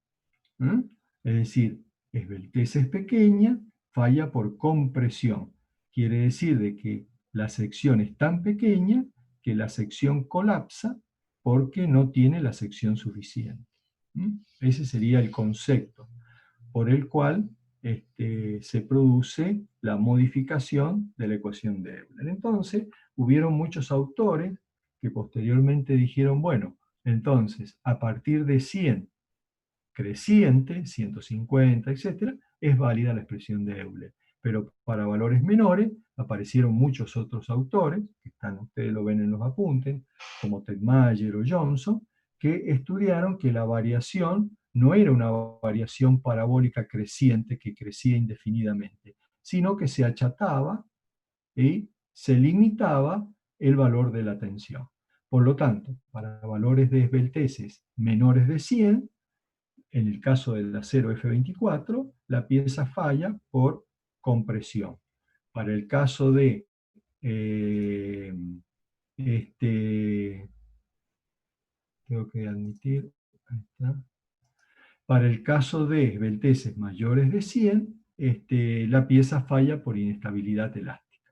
Es decir, esbeltez es pequeña, falla por compresión. Quiere decir de que la sección es tan pequeña que la sección colapsa porque no tiene la sección suficiente. Ese sería el concepto por el cual se produce la modificación de la ecuación de Euler. Entonces, hubieron muchos autores que posteriormente dijeron, bueno, entonces, a partir de 100 creciente, 150, etc., es válida la expresión de Euler. Pero para valores menores aparecieron muchos otros autores, que ustedes lo ven en los apuntes, como Ted Mayer o Johnson, que estudiaron que la variación no era una variación parabólica creciente que crecía indefinidamente, sino que se achataba y se limitaba el valor de la tensión. Por lo tanto, para valores de esbelteces menores de 100, en el caso del acero F24, la pieza falla por compresión. Para el caso de tengo que admitir, ahí está. Para el caso de esbelteces mayores de 100, la pieza falla por inestabilidad elástica.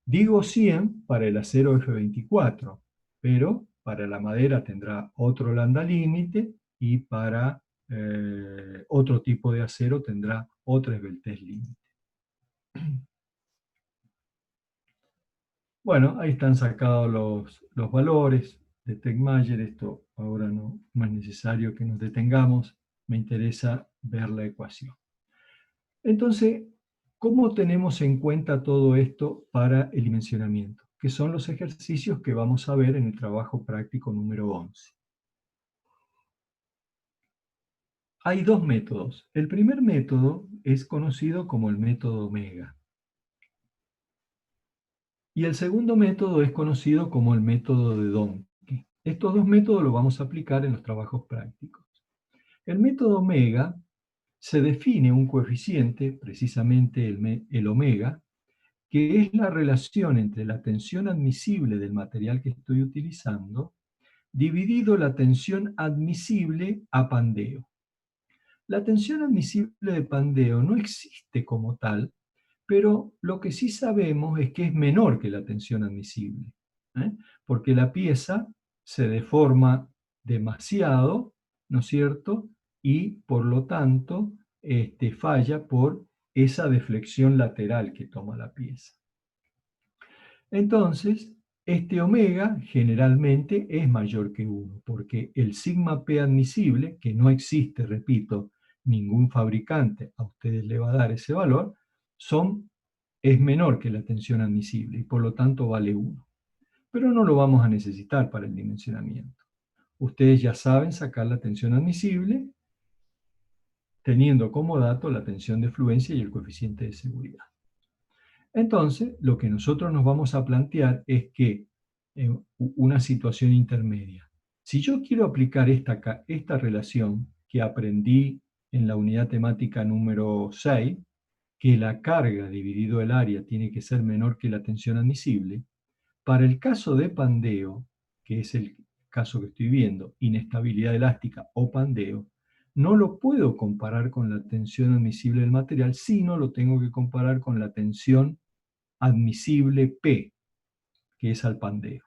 Digo 100 para el acero F24, pero para la madera tendrá otro lambda límite y para otro tipo de acero tendrá otra esbeltez límite. Bueno, ahí están sacados los valores de Tegmayer. Esto ahora no es necesario que nos detengamos. Me interesa ver la ecuación. Entonces, ¿cómo tenemos en cuenta todo esto para el dimensionamiento? Que son los ejercicios que vamos a ver en el trabajo práctico número 11. Hay dos métodos. El primer método es conocido como el método Omega. Y el segundo método es conocido como el método de Donkey. Estos dos métodos los vamos a aplicar en los trabajos prácticos. El método Omega se define un coeficiente, precisamente el omega, que es la relación entre la tensión admisible del material que estoy utilizando dividido la tensión admisible a pandeo. La tensión admisible de pandeo no existe como tal, pero lo que sí sabemos es que es menor que la tensión admisible, porque la pieza se deforma demasiado, ¿no es cierto? Y por lo tanto falla por esa deflexión lateral que toma la pieza. Entonces, este omega generalmente es mayor que 1, porque el sigma P admisible, que no existe, repito, ningún fabricante a ustedes le va a dar ese valor, es menor que la tensión admisible y por lo tanto vale 1. Pero no lo vamos a necesitar para el dimensionamiento. Ustedes ya saben sacar la tensión admisible teniendo como dato la tensión de fluencia y el coeficiente de seguridad. Entonces, lo que nosotros nos vamos a plantear es que una situación intermedia. Si yo quiero aplicar esta relación que aprendí en la unidad temática número 6, que la carga dividido el área tiene que ser menor que la tensión admisible, para el caso de pandeo, que es el caso que estoy viendo, inestabilidad elástica o pandeo, no lo puedo comparar con la tensión admisible del material, sino lo tengo que comparar con la tensión admisible P, que es al pandeo.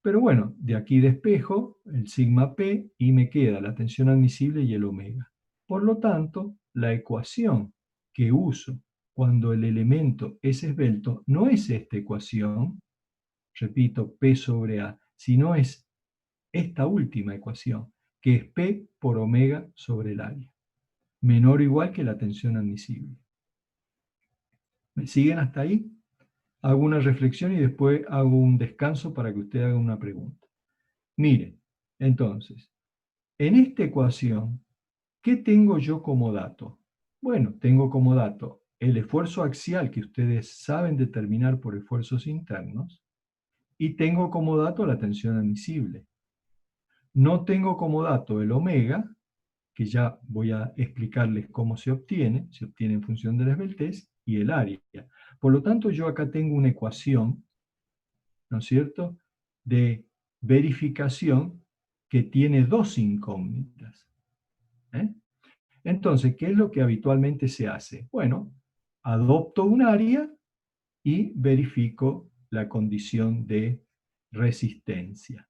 Pero bueno, de aquí despejo el sigma P y me queda la tensión admisible y el omega. Por lo tanto, la ecuación que uso cuando el elemento es esbelto no es esta ecuación, repito, P sobre A, sino es esta última ecuación, que es P por omega sobre el área, menor o igual que la tensión admisible. ¿Me siguen hasta ahí? Hago una reflexión y después hago un descanso para que usted haga una pregunta. Miren, entonces, en esta ecuación, ¿qué tengo yo como dato? Bueno, tengo como dato el esfuerzo axial que ustedes saben determinar por esfuerzos internos y tengo como dato la tensión admisible. No tengo como dato el omega, que ya voy a explicarles cómo se obtiene en función de la esbeltez, y el área. Por lo tanto, yo acá tengo una ecuación, ¿no es cierto?, de verificación que tiene dos incógnitas. Entonces, ¿qué es lo que habitualmente se hace? Bueno, adopto un área y verifico la condición de resistencia.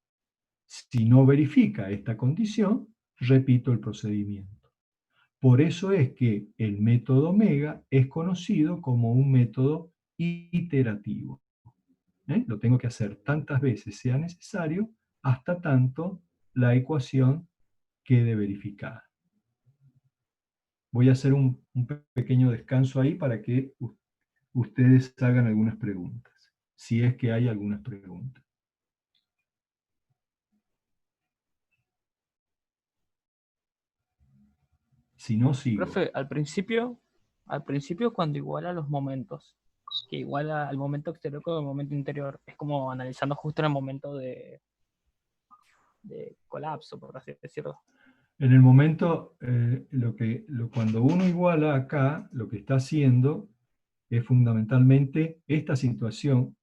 Si no verifica esta condición, repito el procedimiento. Por eso es que el método omega es conocido como un método iterativo. Lo tengo que hacer tantas veces sea necesario, hasta tanto la ecuación quede verificada. Voy a hacer un pequeño descanso ahí para que ustedes hagan algunas preguntas, si es que hay algunas preguntas. Si no, sigo. Profe, al principio cuando iguala los momentos, que iguala al momento exterior con el momento interior, es como analizando justo en el momento de colapso, por así decirlo. En el momento, cuando uno iguala acá, lo que está haciendo es fundamentalmente esta situación,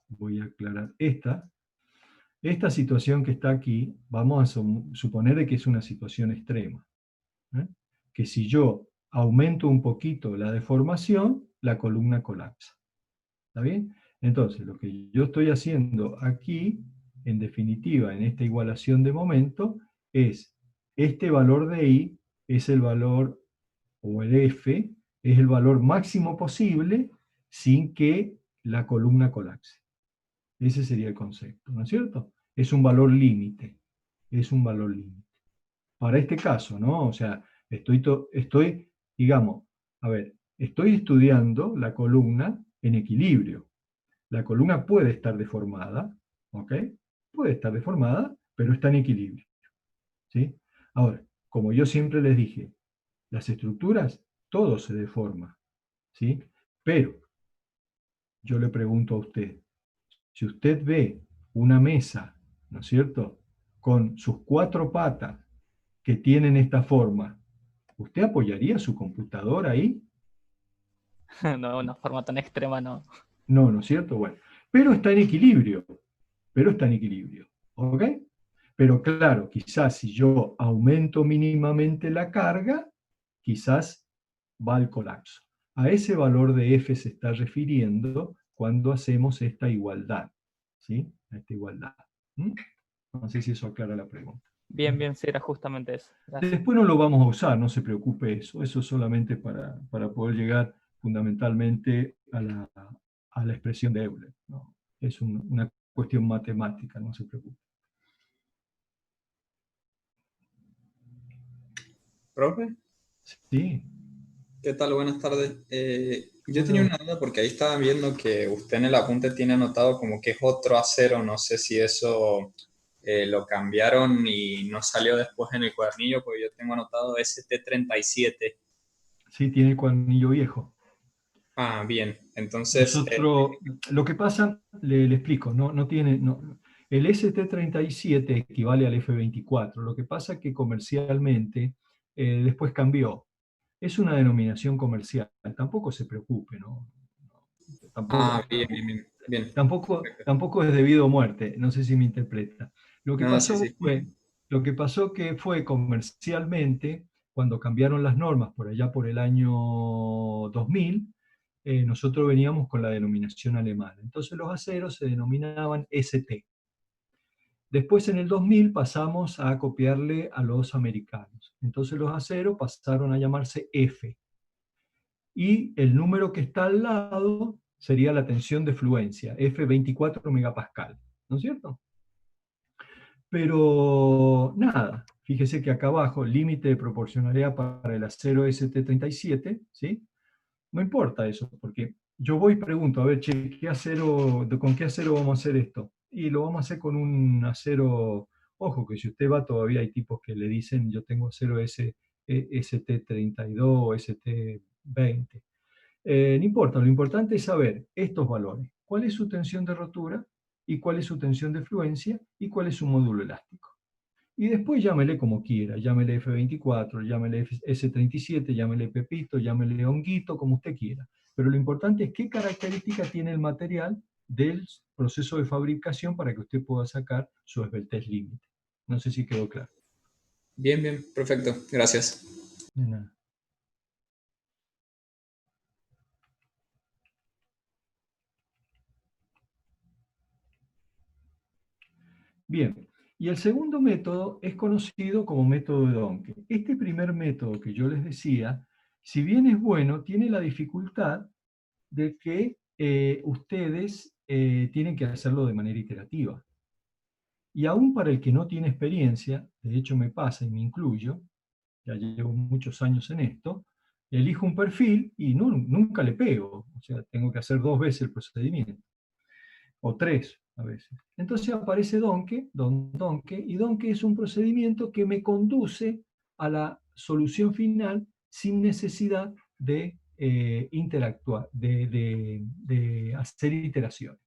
voy a aclarar esta situación que está aquí, vamos a suponer de que es una situación extrema. Que si yo aumento un poquito la deformación, la columna colapsa. ¿Está bien? Entonces, lo que yo estoy haciendo aquí, en definitiva, en esta igualación de momento, es este valor de I es el valor, o el F, es el valor máximo posible sin que la columna colapse. Ese sería el concepto, ¿no es cierto? Es un valor límite. Es un valor límite. Para este caso, ¿no? O sea, digamos, estoy estudiando la columna en equilibrio. La columna puede estar deformada, ¿ok? Puede estar deformada, pero está en equilibrio, ¿sí? Ahora, como yo siempre les dije, las estructuras, todo se deforma, ¿sí? Pero, yo le pregunto a usted, si usted ve una mesa, ¿no es cierto?, con sus cuatro patas que tienen esta forma, ¿usted apoyaría su computadora ahí? No, una forma tan extrema no. No, ¿no es cierto? Bueno, pero está en equilibrio, ¿ok? Pero claro, quizás si yo aumento mínimamente la carga, quizás va al colapso. A ese valor de F se está refiriendo cuando hacemos esta igualdad, ¿sí? Esta igualdad. No sé si eso aclara la pregunta. Bien, sí, era justamente eso. Gracias. Después no lo vamos a usar, no se preocupe eso. Eso es solamente para poder llegar fundamentalmente a la expresión de Euler, ¿no? Es una cuestión matemática, no se preocupe. ¿Profe? Sí. ¿Qué tal? Buenas tardes. Yo Bueno, tenía una duda porque ahí estaba viendo que usted en el apunte tiene anotado como que es otro acero. No sé si eso lo cambiaron y no salió después en el cuadernillo, porque yo tengo anotado ST37. sí, tiene el cuadernillo viejo. Ah, bien. Entonces, Nosotros, lo que pasa, le explico, no tiene, el ST37 equivale al F24, lo que pasa es que comercialmente después cambió. Es una denominación comercial, tampoco se preocupe, ¿no? bien. Tampoco es debido a muerte, no sé si me interpreta. Lo que No, sí, pasó sí. que fue comercialmente, cuando cambiaron las normas por allá por el año 2000, nosotros veníamos con la denominación alemana. Entonces los aceros se denominaban ST, Después en el 2000 pasamos a copiarle a los americanos. Entonces los aceros pasaron a llamarse F. Y el número que está al lado sería la tensión de fluencia, F 24 megapascal, ¿no es cierto? Pero nada, fíjese que acá abajo, límite de proporcionalidad para el acero ST37, ¿sí? No importa eso, porque yo voy y pregunto, a ver, che, ¿con qué acero vamos a hacer esto? Y lo vamos a hacer con un acero, ojo, que si usted va todavía hay tipos que le dicen, yo tengo acero ST32 o ST20. No importa, lo importante es saber estos valores. ¿Cuál es su tensión de rotura? ¿Y cuál es su tensión de fluencia? ¿Y cuál es su módulo elástico? Y después llámele como quiera, llámele F24, llámele S37, llámele Pepito, llámele Honguito, como usted quiera. Pero lo importante es qué característica tiene el material del proceso de fabricación para que usted pueda sacar su esbeltez límite. No sé si quedó claro. Bien, bien, perfecto. Gracias. De nada. Bien, y el segundo método es conocido como método de Doncke. Este primer método que yo les decía, si bien es bueno, tiene la dificultad de que ustedes tienen que hacerlo de manera iterativa. Y aún para el que no tiene experiencia, de hecho me pasa y me incluyo, ya llevo muchos años en esto, elijo un perfil y nunca le pego, o sea, tengo que hacer 2 veces el procedimiento, o 3 a veces. Entonces aparece Doncke, y Doncke es un procedimiento que me conduce a la solución final sin necesidad de interactuar, de hacer iteraciones,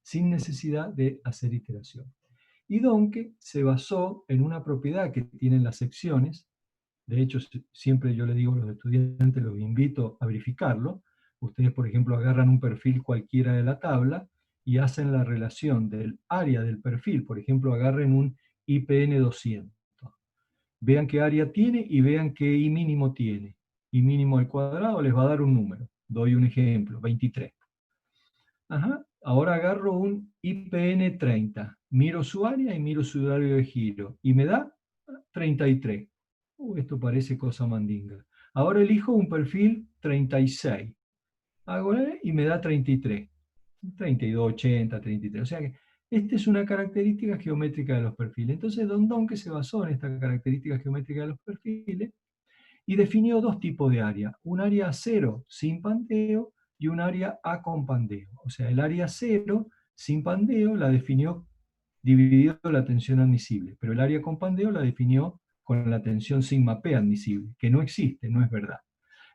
sin necesidad de hacer iteraciones. Y Doncke se basó en una propiedad que tienen las secciones. De hecho, siempre yo le digo a los estudiantes, los invito a verificarlo. Ustedes, por ejemplo, agarran un perfil cualquiera de la tabla y hacen la relación del área del perfil. Por ejemplo, agarren un IPN 200. Vean qué área tiene y vean qué I mínimo tiene. I mínimo al cuadrado les va a dar un número. Doy un ejemplo, 23. Ajá. Ahora agarro un IPN 30. Miro su área y miro su radio de giro. Y me da 33. Esto parece cosa mandinga. Ahora elijo un perfil 36. Hago y me da 33. 32, 80, 33. O sea que esta es una característica geométrica de los perfiles. Entonces Don Doncke se basó en esta característica geométrica de los perfiles y definió 2 tipos de área. Un área 0 sin pandeo y un área A con pandeo. O sea, el área 0 sin pandeo la definió dividido la tensión admisible, pero el área con pandeo la definió con la tensión sigma P admisible, que no existe, no es verdad.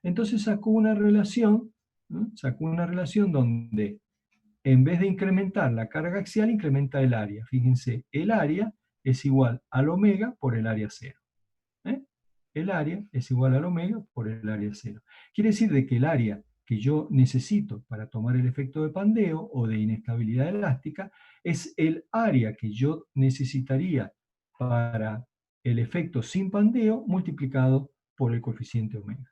Entonces sacó una relación, ¿no? Sacó una relación donde en vez de incrementar la carga axial, incrementa el área. Fíjense, el área es igual al omega por el área 0. El área es igual al omega por el área 0. Quiere decir de que el área que yo necesito para tomar el efecto de pandeo o de inestabilidad elástica es el área que yo necesitaría para el efecto sin pandeo multiplicado por el coeficiente omega.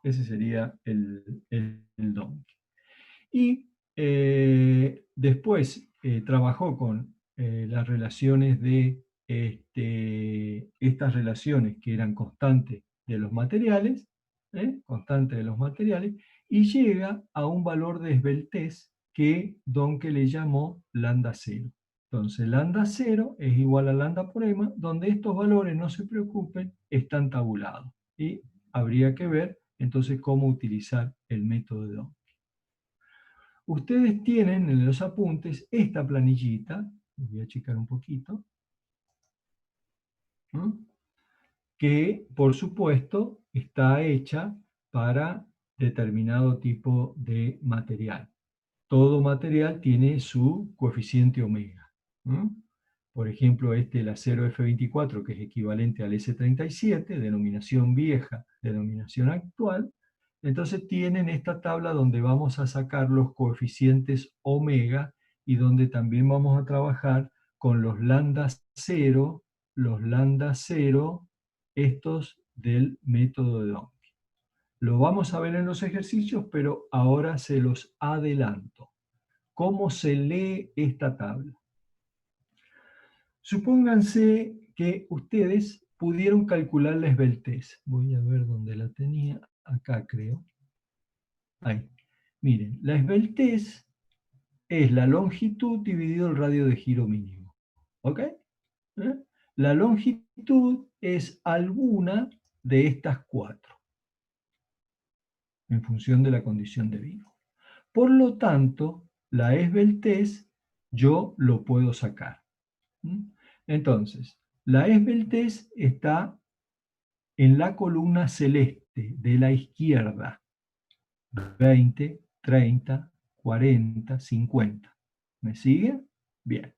Ese sería el Doncke. Y después trabajó con las relaciones de estas relaciones que eran constantes de los materiales, y llega a un valor de esbeltez que Doncke le llamó lambda 0. Entonces, lambda 0 es igual a lambda por EMA, donde estos valores, no se preocupen, están tabulados. Y habría que ver entonces cómo utilizar el método de Doncke. Ustedes tienen en los apuntes esta planillita, voy a achicar un poquito, que por supuesto está hecha para determinado tipo de material. Todo material tiene su coeficiente omega. Por ejemplo, el acero F24, que es equivalente al S37, denominación vieja, denominación actual. Entonces tienen esta tabla donde vamos a sacar los coeficientes omega y donde también vamos a trabajar con los lambda 0, estos del método de Doncke. Lo vamos a ver en los ejercicios, pero ahora se los adelanto. ¿Cómo se lee esta tabla? Supónganse que ustedes pudieron calcular la esbeltez. Voy a ver dónde la tenía. Acá creo. Ahí. Miren, la esbeltez es la longitud dividido el radio de giro mínimo. ¿Ok? La longitud es alguna de estas cuatro, en función de la condición de Vigo. Por lo tanto, la esbeltez yo lo puedo sacar. Entonces, la esbeltez está en la columna celeste de la izquierda. 20, 30, 40, 50. ¿Me siguen? Bien.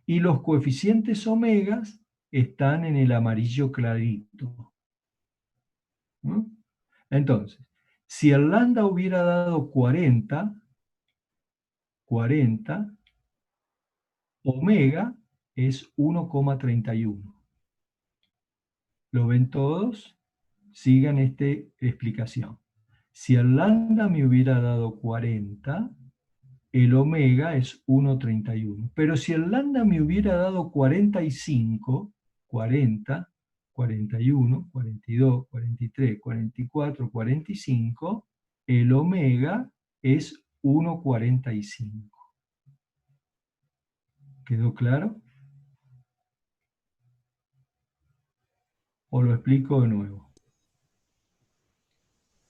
Y los coeficientes omegas están en el amarillo clarito. Entonces, si el lambda hubiera dado 40, omega es 1,31. ¿Lo ven todos? Sigan esta explicación. Si el lambda me hubiera dado 40, el omega es 1,31. Pero si el lambda me hubiera dado 45, 40, 41, 42, 43, 44, 45, el omega es 1,45. ¿Quedó claro? ¿O lo explico de nuevo?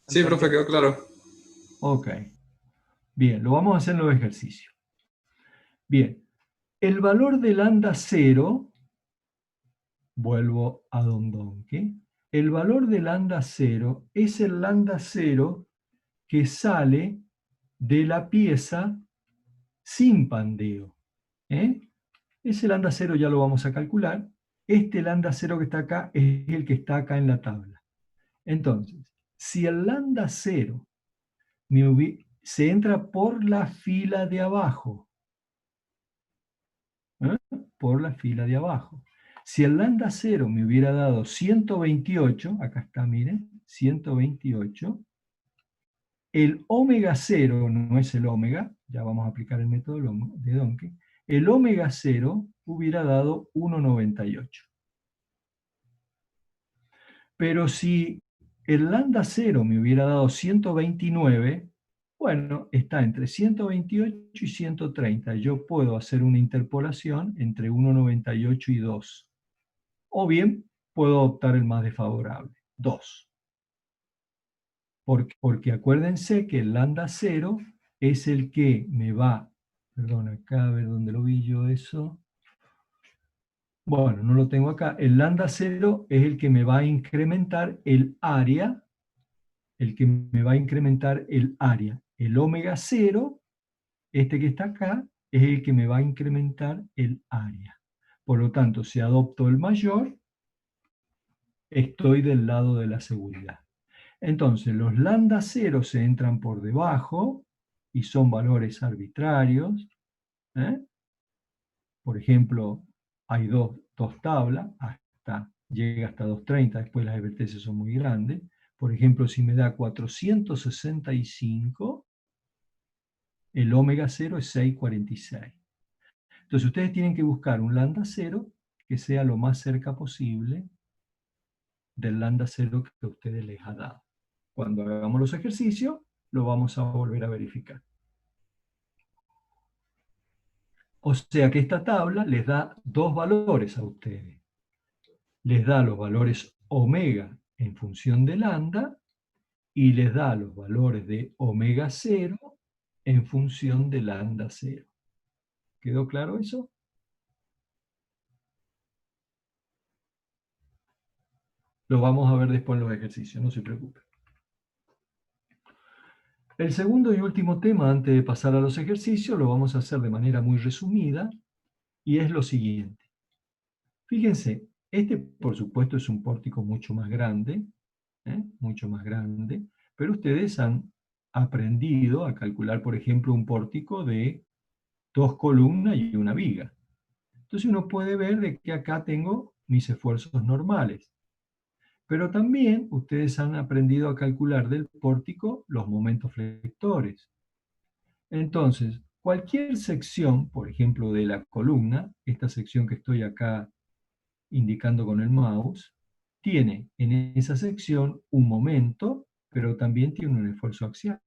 Sí, profe, quedó claro. Ok. Bien, lo vamos a hacer en los ejercicios. Bien, el valor de lambda 0, vuelvo a Don Donque, el valor de lambda 0 es el lambda 0 que sale de la pieza sin pandeo. Ese lambda 0 ya lo vamos a calcular. Este lambda 0 que está acá es el que está acá en la tabla. Entonces, si el lambda 0 se entra por la fila de abajo, por la fila de abajo. Si el lambda 0 me hubiera dado 128, acá está, miren, 128, el omega 0 no es el omega, ya vamos a aplicar el método de Donque, el omega 0 hubiera dado 1,98. Pero si el lambda 0 me hubiera dado 129, bueno, está entre 128 y 130. Yo puedo hacer una interpolación entre 1,98 y 2. O bien, puedo optar el más desfavorable, 2. Porque acuérdense que el lambda 0 es el que me va... Perdón, acá a ver dónde lo vi yo eso. Bueno, no lo tengo acá. El lambda 0 es el que me va a incrementar el área. El que me va a incrementar el área. El omega 0, este que está acá, es el que me va a incrementar el área. Por lo tanto, si adopto el mayor, estoy del lado de la seguridad. Entonces, los lambda 0 se entran por debajo y son valores arbitrarios. Por ejemplo, hay dos tablas, llega hasta 230, después las esbelteces son muy grandes. Por ejemplo, si me da 465, el omega 0 es 6,46. Entonces ustedes tienen que buscar un lambda 0 que sea lo más cerca posible del lambda 0 que a ustedes les ha dado. Cuando hagamos los ejercicios, lo vamos a volver a verificar. O sea que esta tabla les da dos valores a ustedes. Les da los valores omega en función de lambda y les da los valores de omega 0 en función de lambda 0. ¿Quedó claro eso? Lo vamos a ver después en los ejercicios, no se preocupen. El segundo y último tema, antes de pasar a los ejercicios, lo vamos a hacer de manera muy resumida, y es lo siguiente. Fíjense, este por supuesto es un pórtico mucho más grande, pero ustedes han aprendido a calcular, por ejemplo, un pórtico de 2 columnas y una viga. Entonces uno puede ver de que acá tengo mis esfuerzos normales. Pero también ustedes han aprendido a calcular del pórtico los momentos flectores. Entonces, cualquier sección, por ejemplo, de la columna, esta sección que estoy acá indicando con el mouse, tiene en esa sección un momento, pero también tiene un esfuerzo axial.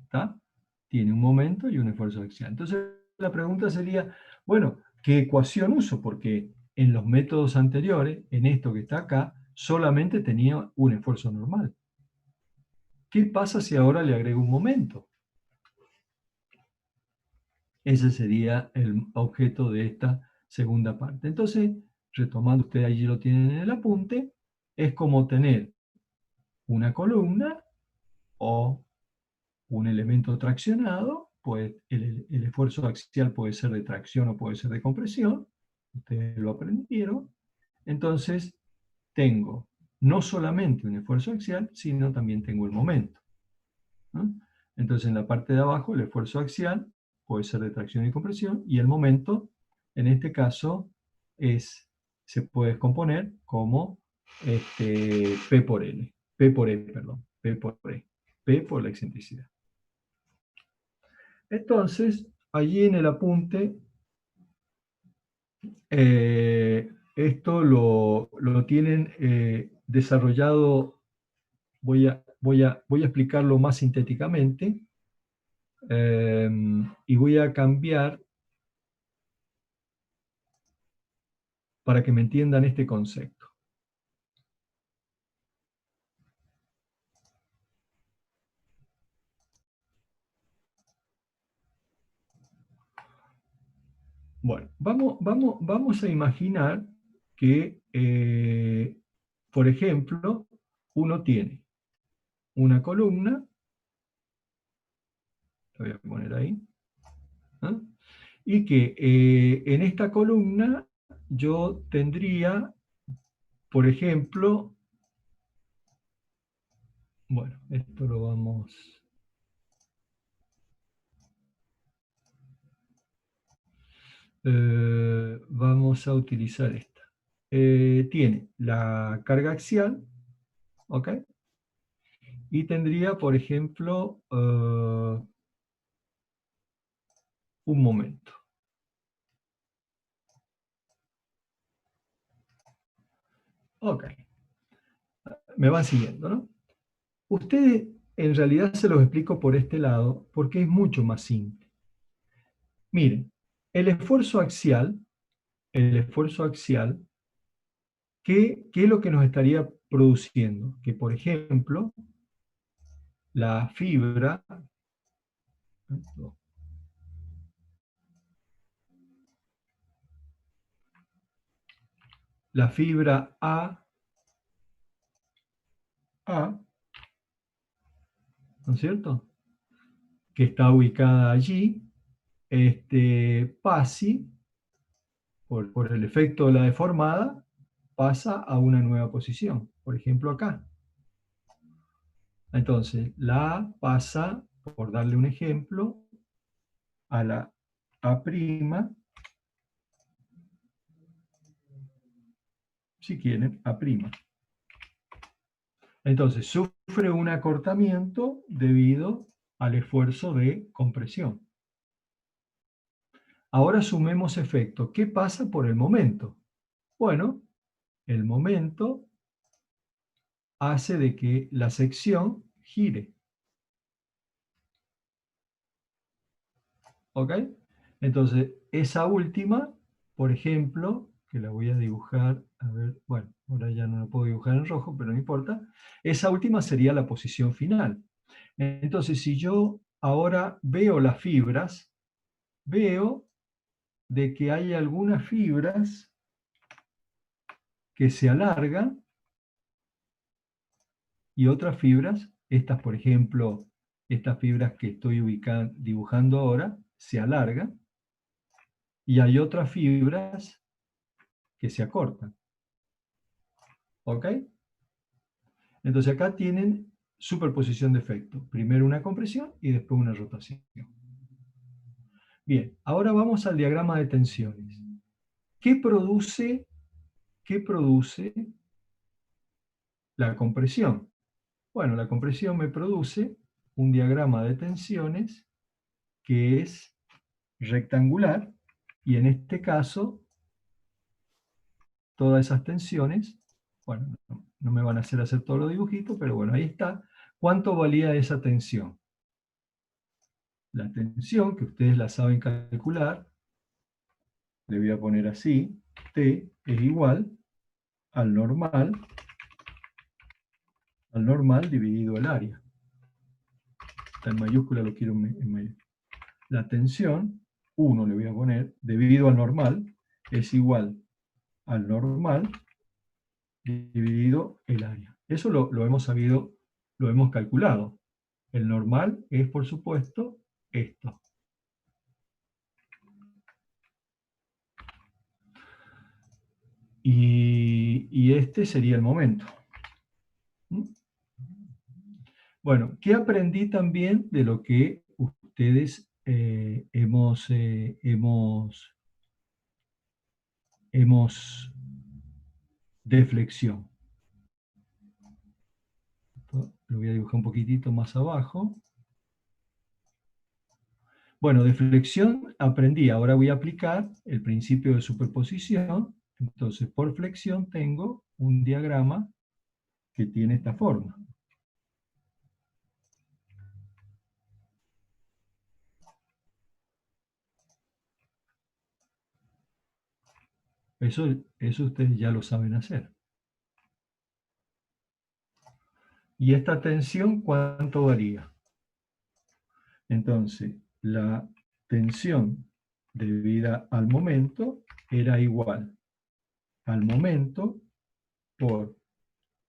¿Está? Tiene un momento y un esfuerzo axial. Entonces la pregunta sería, bueno, ¿qué ecuación uso? Porque en los métodos anteriores, en esto que está acá, solamente tenía un esfuerzo normal. ¿Qué pasa si ahora le agrego un momento? Ese sería el objeto de esta segunda parte. Entonces, retomando, ustedes allí lo tienen en el apunte, es como tener una columna o un elemento traccionado, pues el esfuerzo axial puede ser de tracción o puede ser de compresión, ustedes lo aprendieron. Entonces, tengo no solamente un esfuerzo axial, sino también tengo el momento, ¿no? Entonces, en la parte de abajo, el esfuerzo axial puede ser de tracción y compresión, y el momento, en este caso, se puede descomponer como P por L, P por E, perdón, P por E, P por la excentricidad. Entonces, allí en el apunte, esto lo tienen desarrollado, voy a explicarlo más sintéticamente, y voy a cambiar para que me entiendan este concepto. Bueno, vamos a imaginar que, por ejemplo, uno tiene una columna, la voy a poner ahí, ¿no? Y que en esta columna yo tendría, por ejemplo, bueno, esto lo vamos a utilizar esta. Tiene la carga axial, ¿ok? Y tendría, por ejemplo, un momento. Ok. Me van siguiendo, ¿no? Ustedes, en realidad se los explico por este lado, porque es mucho más simple. Miren, el esfuerzo axial, ¿qué es lo que nos estaría produciendo? Que, por ejemplo, la fibra, A, ¿no es cierto?, que está ubicada allí, pase, por el efecto de la deformada, pasa a una nueva posición, por ejemplo acá. Entonces, la A pasa, por darle un ejemplo, a la A', si quieren, A'. Entonces, sufre un acortamiento debido al esfuerzo de compresión. Ahora sumemos efecto. ¿Qué pasa por el momento? Bueno, el momento hace de que la sección gire. ¿Ok? Entonces, esa última, por ejemplo, que la voy a dibujar, a ver, bueno, ahora ya no la puedo dibujar en rojo, pero no importa. Esa última sería la posición final. Entonces, si yo ahora veo las fibras, veo de que hay algunas fibras que se alargan y otras fibras, estas por ejemplo, estas fibras que estoy dibujando ahora, se alargan y hay otras fibras que se acortan. ¿Ok? Entonces acá tienen superposición de efectos. Primero una compresión y después una rotación. Bien, ahora vamos al diagrama de tensiones. ¿Qué produce la compresión? Bueno, la compresión me produce un diagrama de tensiones que es rectangular, y en este caso, todas esas tensiones, bueno, no me van a hacer todos los dibujitos, pero bueno, ahí está. ¿Cuánto valía esa tensión? La tensión, que ustedes la saben calcular, le voy a poner así, T es igual al normal dividido el área. Está en mayúscula, lo quiero en mayúscula. La tensión, 1 le voy a poner, dividido al normal, es igual al normal dividido el área. Eso lo hemos sabido, lo hemos calculado. El normal es, por supuesto, esto. Y este sería el momento. Bueno, ¿qué aprendí también de lo que ustedes hemos de flexión? Lo voy a dibujar un poquitito más abajo. Bueno, de flexión aprendí, ahora voy a aplicar el principio de superposición. Entonces, por flexión tengo un diagrama que tiene esta forma. Eso ustedes ya lo saben hacer. ¿Y esta tensión cuánto varía? Entonces, la tensión debida al momento era igual al momento por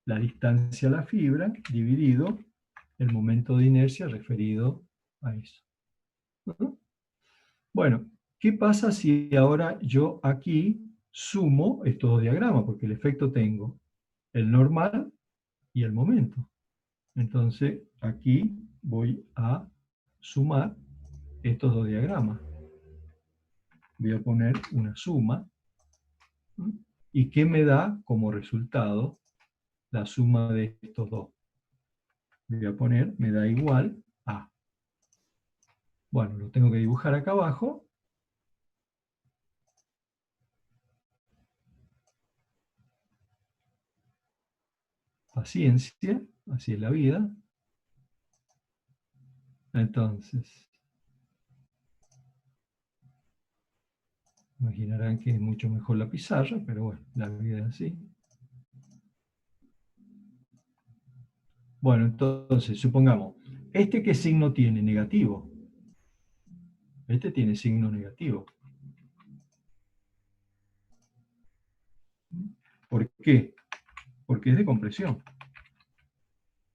la distancia a la fibra dividido el momento de inercia referido a eso. Bueno, ¿qué pasa si ahora yo aquí sumo estos dos diagramas? Porque el efecto tengo el normal y el momento. Entonces, aquí voy a sumar estos dos diagramas. Voy a poner una suma. ¿Y qué me da como resultado la suma de estos dos? Voy a poner, me da igual a. Bueno, lo tengo que dibujar acá abajo. Paciencia, así es la vida. Entonces, imaginarán que es mucho mejor la pizarra, pero bueno, la vida es así. Bueno, entonces, supongamos, ¿este qué signo tiene? Negativo. Este tiene signo negativo. ¿Por qué? Porque es de compresión.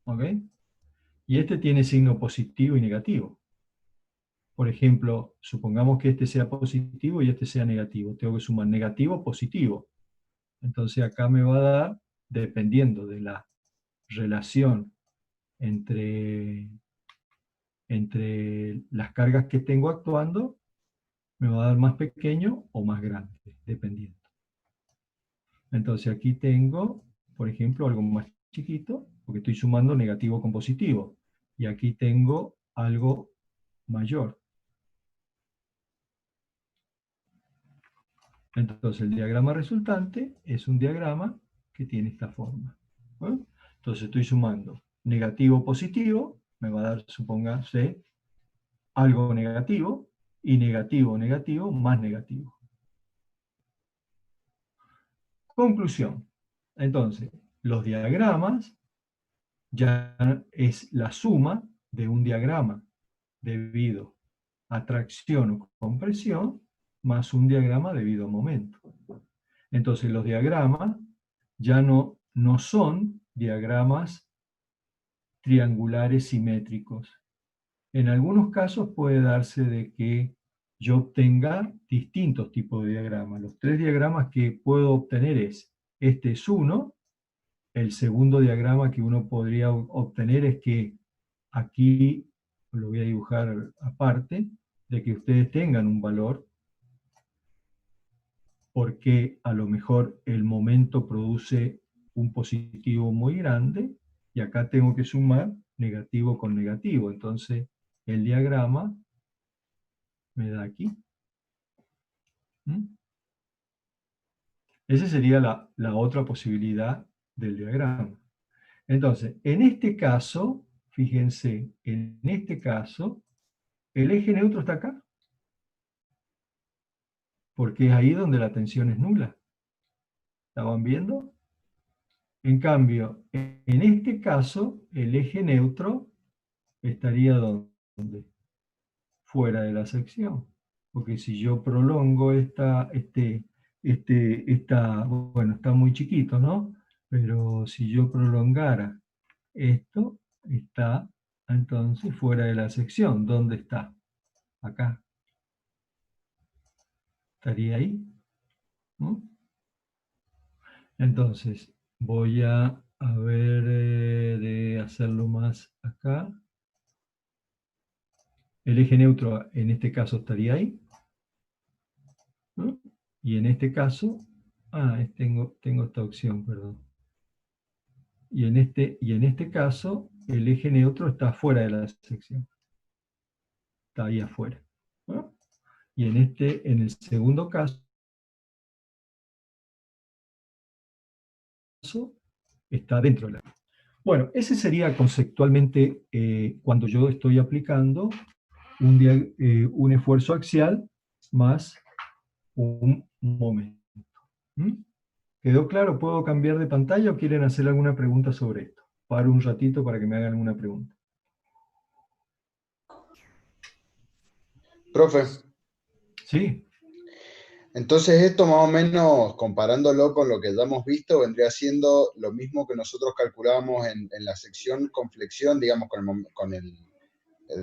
¿Ok? Y este tiene signo positivo y negativo. Por ejemplo, supongamos que este sea positivo y este sea negativo. Tengo que sumar negativo, positivo. Entonces acá me va a dar, dependiendo de la relación entre las cargas que tengo actuando, me va a dar más pequeño o más grande, dependiendo. Entonces aquí tengo, por ejemplo, algo más chiquito, porque estoy sumando negativo con positivo. Y aquí tengo algo mayor. Entonces el diagrama resultante es un diagrama que tiene esta forma. ¿Eh? Entonces estoy sumando negativo, positivo, me va a dar, supóngase, algo negativo, y negativo, negativo, más negativo. Conclusión. Entonces, los diagramas ya es la suma de un diagrama debido a tracción o compresión más un diagrama debido a momento. Entonces, los diagramas ya no son diagramas triangulares simétricos. En algunos casos puede darse de que yo obtenga distintos tipos de diagramas. Los tres diagramas que puedo obtener es, este es uno. El segundo diagrama que uno podría obtener es que aquí, lo voy a dibujar aparte, de que ustedes tengan un valor, porque a lo mejor el momento produce un positivo muy grande, y acá tengo que sumar negativo con negativo. Entonces, el diagrama me da aquí. ¿Mm? Esa sería la otra posibilidad del diagrama. Entonces, en este caso, fíjense, en este caso, el eje neutro está acá, porque es ahí donde la tensión es nula. ¿Estaban viendo? En cambio, en este caso, el eje neutro estaría ¿dónde? Fuera de la sección. Porque si yo prolongo bueno, está muy chiquito, ¿no? Pero si yo prolongara esto, está entonces fuera de la sección. ¿Dónde está? Acá. ¿Estaría ahí? ¿No? Entonces, voy a ver de hacerlo más acá. El eje neutro en este caso estaría ahí, ¿no? Y en este caso, tengo esta opción, perdón. Y en este caso, el eje neutro está fuera de la sección. Está ahí afuera, ¿no? Y en el segundo caso, está dentro de la... Bueno, ese sería conceptualmente cuando yo estoy aplicando un esfuerzo axial más un momento. ¿Mm? ¿Quedó claro? ¿Puedo cambiar de pantalla o quieren hacer alguna pregunta sobre esto? Paro un ratito para que me hagan alguna pregunta. Profe, Sí, entonces esto más o menos, comparándolo con lo que ya hemos visto, vendría siendo lo mismo que nosotros calculábamos en la sección con flexión, digamos,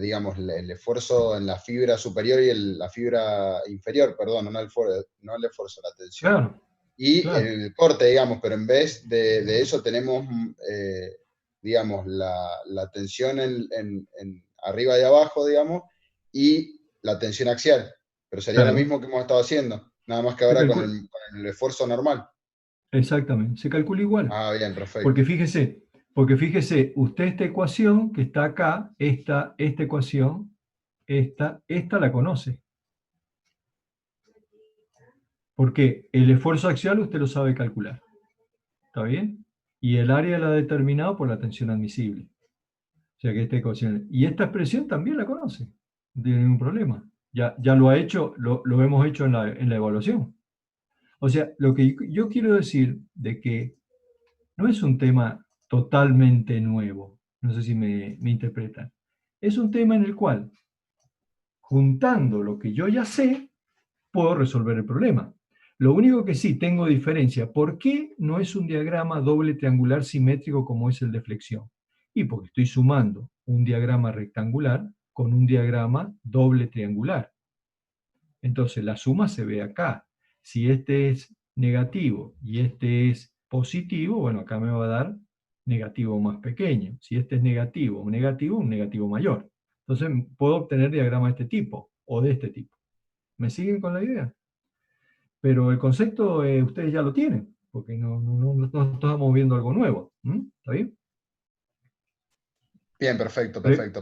digamos, el esfuerzo en la fibra superior y la fibra inferior, perdón, no el esfuerzo, la tensión. claro. Y Claro. el corte, digamos, pero en vez de eso tenemos, digamos, la tensión en arriba y abajo, digamos, y la tensión axial. Pero sería Claro. lo mismo que hemos estado haciendo, nada más que ahora con el esfuerzo normal. Exactamente, se calcula igual. Ah, bien, perfecto. Porque fíjese, usted esta ecuación que está acá, esta ecuación, esta la conoce. Porque el esfuerzo axial usted lo sabe calcular. ¿Está bien? Y el área la ha determinado por la tensión admisible. O sea que esta ecuación. Y esta expresión también la conoce. No tiene ningún problema. Ya lo ha hecho, lo hemos hecho en la evaluación. O sea, lo que yo quiero decir de que no es un tema totalmente nuevo. No sé si me interpretan. Es un tema en el cual, juntando lo que yo ya sé, puedo resolver el problema. Lo único que sí tengo diferencia, ¿por qué no es un diagrama doble triangular simétrico como es el de flexión? Y porque estoy sumando un diagrama rectangular con un diagrama doble triangular. Entonces la suma se ve acá. Si este es negativo y este es positivo, bueno, acá me va a dar negativo más pequeño. Si este es negativo, un negativo mayor. Entonces puedo obtener diagramas de este tipo o de este tipo. ¿Me siguen con la idea? Pero el concepto ustedes ya lo tienen, porque no estamos viendo algo nuevo. ¿Está bien? Bien, perfecto, profe.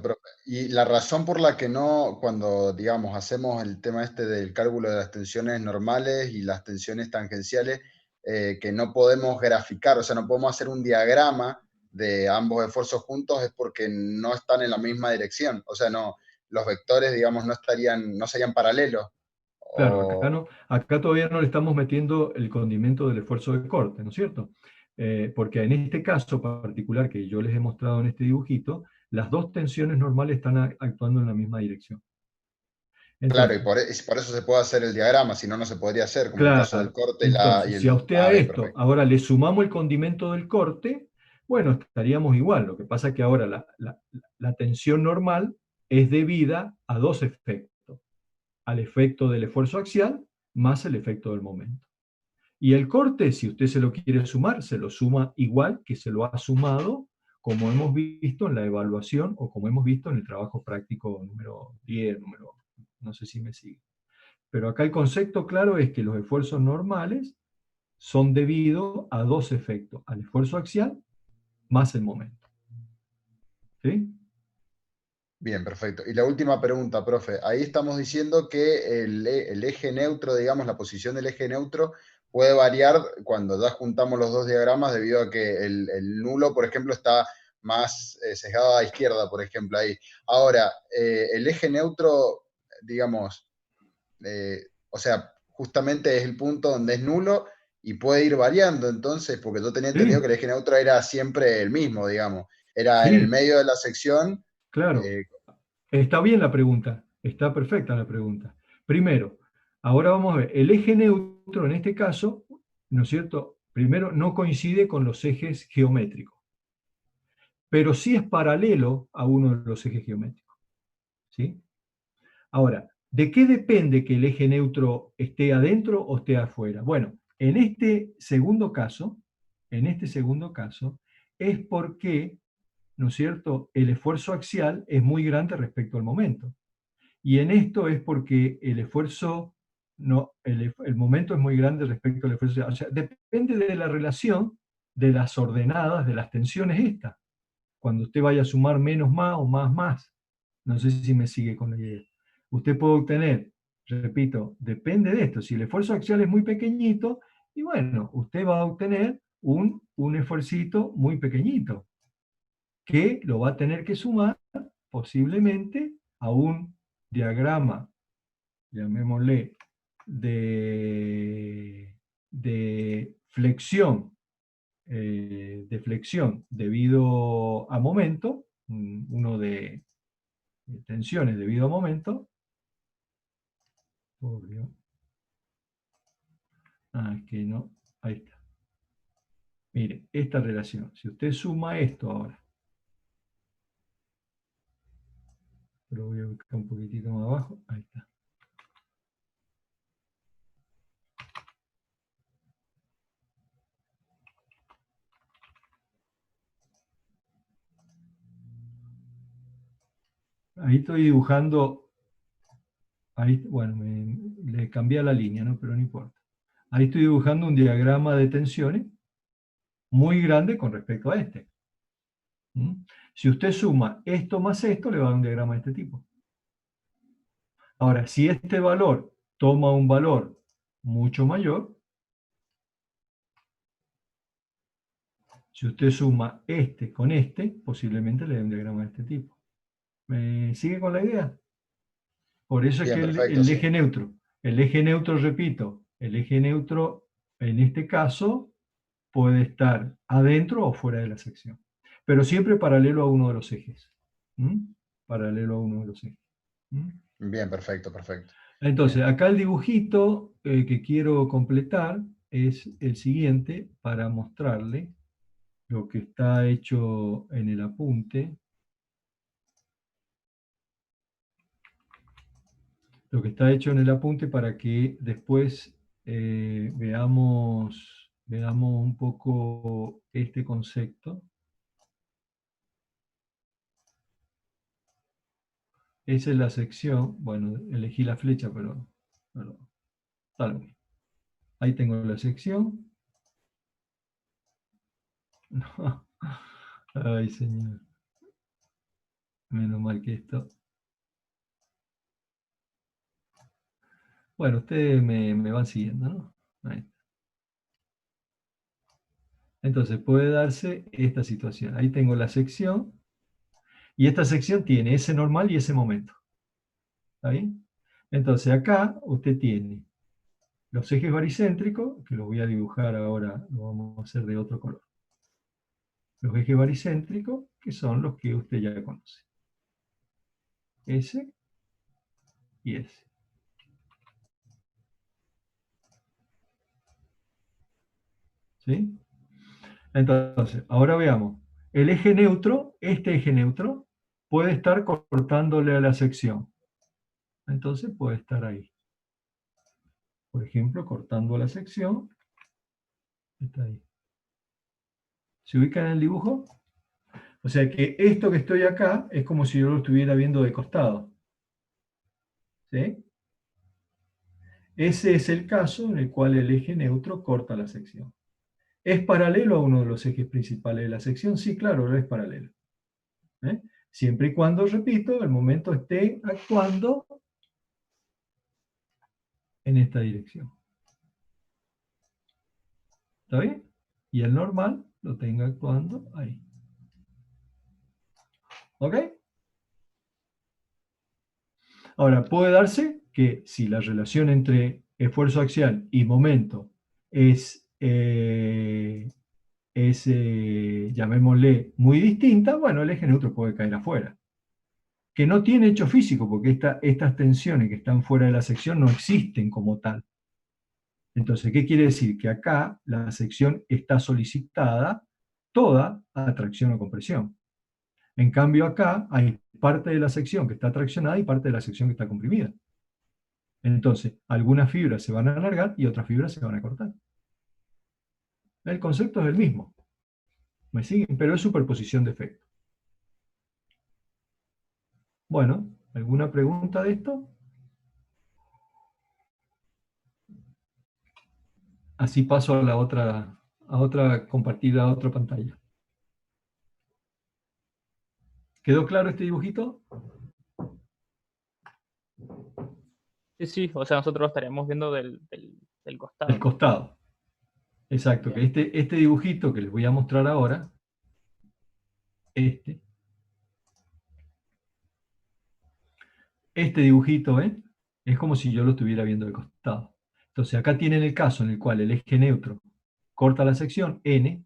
Y la razón por la que no, cuando, digamos, hacemos el tema este del cálculo de las tensiones normales y las tensiones tangenciales, que no podemos graficar, o sea, no podemos hacer un diagrama de ambos esfuerzos juntos, es porque no están en la misma dirección. O sea, no, los vectores, digamos, no serían paralelos. Claro, acá todavía no le estamos metiendo el condimento del esfuerzo de corte, ¿no es cierto? Porque en este caso particular que yo les he mostrado en este dibujito, las dos tensiones normales están actuando en la misma dirección. Claro, Entonces, y por eso se puede hacer el diagrama, si no, no se podría hacer, como el caso del claro, corte entonces, si a usted a bien, esto perfecto. ahora le sumamos el condimento del corte, bueno, estaríamos igual. Lo que pasa es que ahora la tensión normal es debida a dos efectos. Al efecto del esfuerzo axial más el efecto del momento. Y el corte, si usted se lo quiere sumar, se lo suma igual que se lo ha sumado, como hemos visto en la evaluación o como hemos visto en el trabajo práctico número 10, no sé si me sigue. Pero acá el concepto claro es que los esfuerzos normales son debidos a dos efectos, al esfuerzo axial más el momento. ¿Sí? Bien, perfecto. Y la última pregunta, profe. Ahí estamos diciendo que el eje neutro, digamos, la posición del eje neutro puede variar cuando ya juntamos los dos diagramas debido a que el nulo, por ejemplo, está más sesgado a la izquierda, por ejemplo, ahí. Ahora, el eje neutro, digamos, o sea, justamente es el punto donde es nulo y puede ir variando, entonces, porque yo tenía entendido que Sí, el eje neutro era siempre el mismo, digamos. Era en el sí, medio de la sección. claro. eh, Está bien la pregunta, está perfecta la pregunta. Primero, ahora vamos a ver, el eje neutro en este caso, ¿no es cierto? Primero, no coincide con los ejes geométricos, pero sí es paralelo a uno de los ejes geométricos, ¿sí? Ahora, ¿de qué depende que el eje neutro esté adentro o esté afuera? Bueno, en este segundo caso, es porque, ¿no es cierto?, el esfuerzo axial es muy grande respecto al momento. Y en esto es porque el esfuerzo, no, el momento es muy grande respecto al esfuerzo. O sea, depende de la relación de las ordenadas, de las tensiones estas. Cuando usted vaya a sumar menos más o más más. No sé si me sigue con la idea. Usted puede obtener, repito, depende de esto. Si el esfuerzo axial es muy pequeñito, y bueno, usted va a obtener un esfuercito muy pequeñito, que lo va a tener que sumar posiblemente a un diagrama, llamémosle, de flexión, debido a momento, uno de tensiones debido a momento. Obvio. Es que no, ahí está. Mire, esta relación, si usted suma esto ahora, lo voy a buscar un poquitito más abajo, ahí está. Ahí estoy dibujando, ahí, bueno, le cambié la línea, ¿no? Pero no importa. Ahí estoy dibujando un diagrama de tensiones muy grande con respecto a este. Si usted suma esto más esto, le va a dar un diagrama de este tipo. Ahora, si este valor toma un valor mucho mayor, si usted suma este con este, posiblemente le dé un diagrama de este tipo. ¿Me sigue con la idea? Por eso es bien, que perfecto, sí. el eje neutro, repito, el eje neutro en este caso puede estar adentro o fuera de la sección, pero siempre paralelo a uno de los ejes. Paralelo a uno de los ejes. Bien, perfecto, perfecto. Entonces, acá el dibujito que quiero completar es el siguiente para mostrarle lo que está hecho en el apunte. Lo que está hecho en el apunte para que después veamos un poco este concepto. Esa es la sección, bueno, elegí la flecha, pero está lo mismo. Ahí tengo la sección. No. Ay, señor. Menos mal que esto. Bueno, ustedes me van siguiendo, ¿no? Ahí está. Entonces puede darse esta situación. Ahí tengo la sección. Y esta sección tiene ese normal y ese momento. ¿Está bien? Entonces acá usted tiene los ejes baricéntricos, que los voy a dibujar ahora, lo vamos a hacer de otro color. Los ejes baricéntricos, que son los que usted ya conoce. Ese y ese. ¿Sí? Entonces, ahora veamos. El eje neutro, este eje neutro, puede estar cortándole a la sección. Entonces puede estar ahí. Por ejemplo, cortando la sección, está ahí. ¿Se ubica en el dibujo? O sea que esto que estoy acá es como si yo lo estuviera viendo de costado. ¿Sí? Ese es el caso en el cual el eje neutro corta la sección. ¿Es paralelo a uno de los ejes principales de la sección? Sí, claro, es paralelo. Siempre y cuando, repito, el momento esté actuando en esta dirección. ¿Está bien? Y el normal lo tenga actuando ahí. ¿Ok? Ahora, puede darse que si la relación entre esfuerzo axial y momento es, llamémosle, muy distinta, bueno, el eje neutro puede caer afuera. Que no tiene hecho físico, porque estas tensiones que están fuera de la sección no existen como tal. Entonces, ¿qué quiere decir? Que acá la sección está solicitada toda a tracción o compresión. En cambio, acá hay parte de la sección que está traccionada y parte de la sección que está comprimida. Entonces, algunas fibras se van a alargar y otras fibras se van a cortar. El concepto es el mismo. ¿Me siguen? Pero es superposición de efectos. Bueno, ¿alguna pregunta de esto? Así paso a la otra compartida, a otra pantalla. ¿Quedó claro este dibujito? Sí, sí, o sea, nosotros lo estaríamos viendo del costado. Del costado. Exacto, Bien. que este dibujito que les voy a mostrar ahora, este dibujito, es como si yo lo estuviera viendo del costado. Entonces acá tienen el caso en el cual el eje neutro corta la sección, N,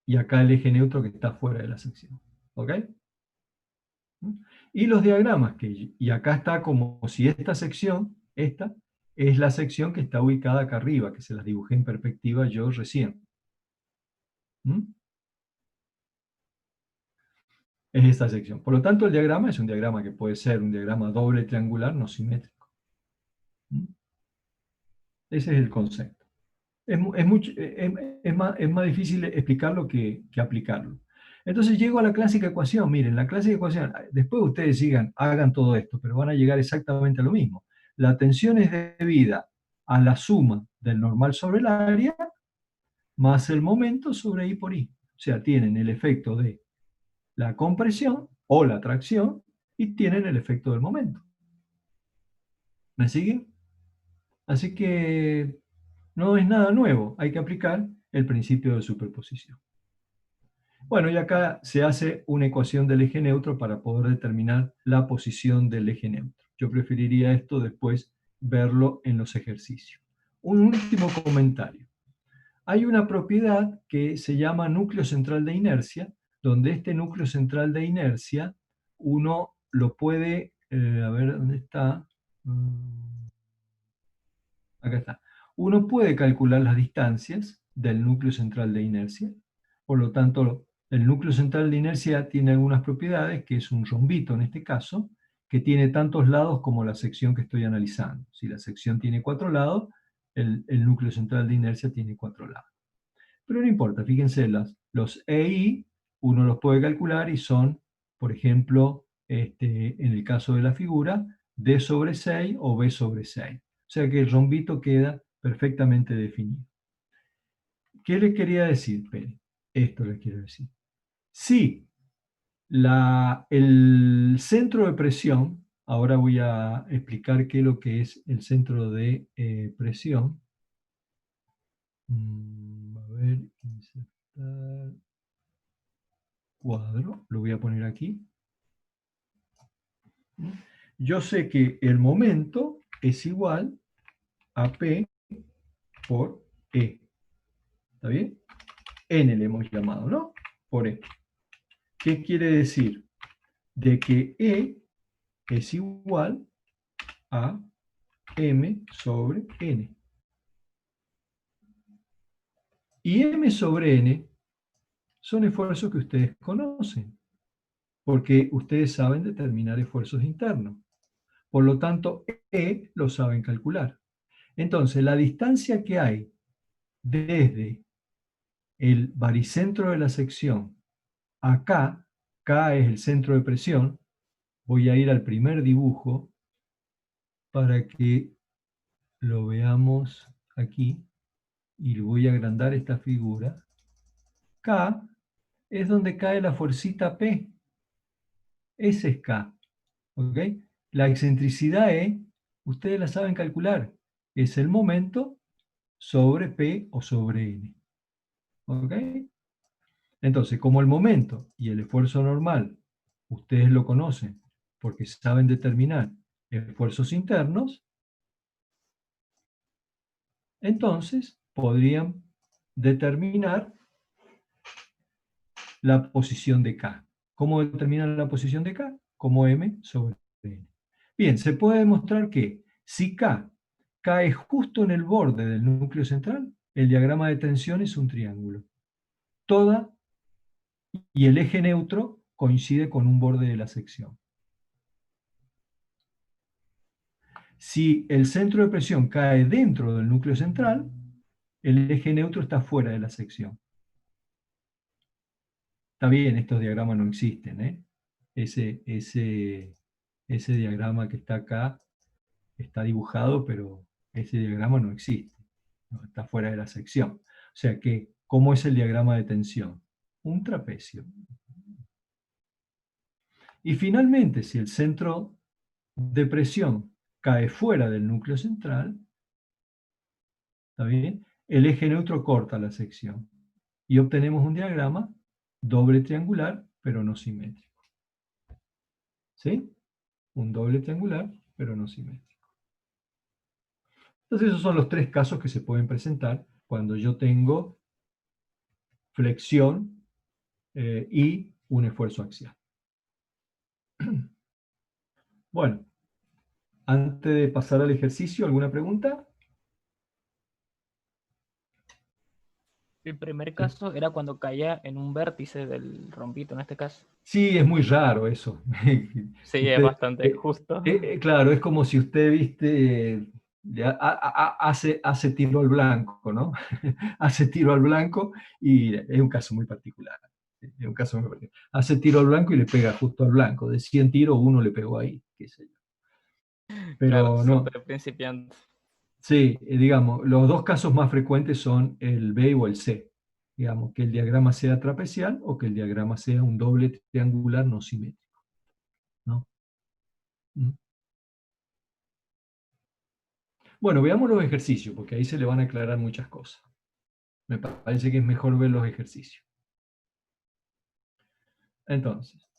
y acá el eje neutro que está fuera de la sección. ¿Ok? Y los diagramas, y acá está como si esta sección, esta, es la sección que está ubicada acá arriba, que se las dibujé en perspectiva yo recién. Es esta sección. Por lo tanto, el diagrama es un diagrama que puede ser un diagrama doble triangular no simétrico. Ese es el concepto. Es más difícil explicarlo que aplicarlo. Entonces llego a la clásica ecuación. Miren, la clásica ecuación, después ustedes hagan todo esto, pero van a llegar exactamente a lo mismo. La tensión es debida a la suma del normal sobre el área más el momento sobre I por I. O sea, tienen el efecto de la compresión o la tracción y tienen el efecto del momento. ¿Me siguen? Así que no es nada nuevo, hay que aplicar el principio de superposición. Bueno, y acá se hace una ecuación del eje neutro para poder determinar la posición del eje neutro. Yo preferiría esto después verlo en los ejercicios. Un último comentario. Hay una propiedad que se llama núcleo central de inercia, donde este núcleo central de inercia uno lo puede, a ver, ¿dónde está? Acá está. Uno puede calcular las distancias del núcleo central de inercia. Por lo tanto, el núcleo central de inercia tiene algunas propiedades, que es un rombito en este caso, que tiene tantos lados como la sección que estoy analizando. Si la sección tiene 4 lados, el núcleo central de inercia tiene 4 lados. Pero no importa, fíjense, los EI uno los puede calcular y son, por ejemplo, en el caso de la figura, D sobre 6 o B sobre 6. O sea que el rombito queda perfectamente definido. ¿Qué les quería decir? Esperen, esto les quiero decir. Si el centro de presión, ahora voy a explicar qué es lo que es el centro de presión. A ver, insertar cuadro, lo voy a poner aquí. Yo sé que el momento es igual a P por E. ¿Está bien? N le hemos llamado, ¿no? Por E. ¿Qué quiere decir? De que E es igual a M sobre N. Y M sobre N son esfuerzos que ustedes conocen, porque ustedes saben determinar esfuerzos internos. Por lo tanto, E lo saben calcular. Entonces, la distancia que hay desde el baricentro de la sección acá, K es el centro de presión, voy a ir al primer dibujo para que lo veamos aquí, y voy a agrandar esta figura. K es donde cae la fuercita P. Ese es K. ¿Ok? La excentricidad E, ustedes la saben calcular. Es el momento sobre P o sobre N. ¿Ok? Entonces, como el momento y el esfuerzo normal, ustedes lo conocen porque saben determinar esfuerzos internos, entonces podrían determinar la posición de K. ¿Cómo determinan la posición de K? Como M sobre N. Bien, se puede demostrar que si K cae justo en el borde del núcleo central, el diagrama de tensión es un triángulo. Toda y el eje neutro coincide con un borde de la sección. Si el centro de presión cae dentro del núcleo central, el eje neutro está fuera de la sección. Está bien, estos diagramas no existen, ¿eh? Ese diagrama que está acá está dibujado, pero ese diagrama no existe, ¿no? Está fuera de la sección. O sea que, ¿cómo es el diagrama de tensión? Un trapecio. Y finalmente, si el centro de presión cae fuera del núcleo central, ¿está bien? El eje neutro corta la sección. Y obtenemos un diagrama doble triangular, pero no simétrico. ¿Sí? Un doble triangular, pero no simétrico. Entonces esos son los tres casos que se pueden presentar cuando yo tengo flexión y un esfuerzo axial. Bueno, antes de pasar al ejercicio, ¿alguna pregunta? El primer caso era cuando caía en un vértice del rompito, en este caso. Sí, es muy raro eso. Sí, es Usted, bastante justo. claro, es como si usted, viste, hace tiro al blanco, ¿no? Hace tiro al blanco y es un caso muy particular. Es un caso muy particular. Hace tiro al blanco y le pega justo al blanco. De 100 tiros, uno le pegó ahí, qué sé yo. Claro, Pero no, súper principiante. sí, digamos, los dos casos más frecuentes son el B o el C. Digamos, que el diagrama sea trapecial o que el diagrama sea un doble triangular no simétrico, ¿no? ¿Mm? Bueno, veamos los ejercicios, porque ahí se le van a aclarar muchas cosas. Me parece que es mejor ver los ejercicios. Entonces,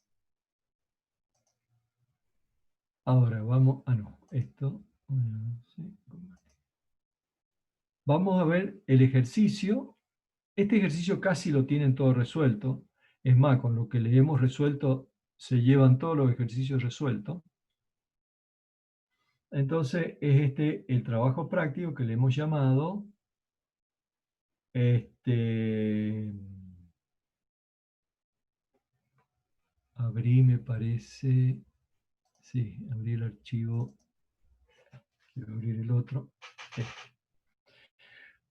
ahora vamos, no, esto, vamos a ver el ejercicio. Este ejercicio casi lo tienen todo resuelto. Es más, con lo que le hemos resuelto, se llevan todos los ejercicios resueltos. Entonces, es este el trabajo práctico que le hemos llamado abrí, me parece, sí, abrí el archivo, quiero abrir el otro.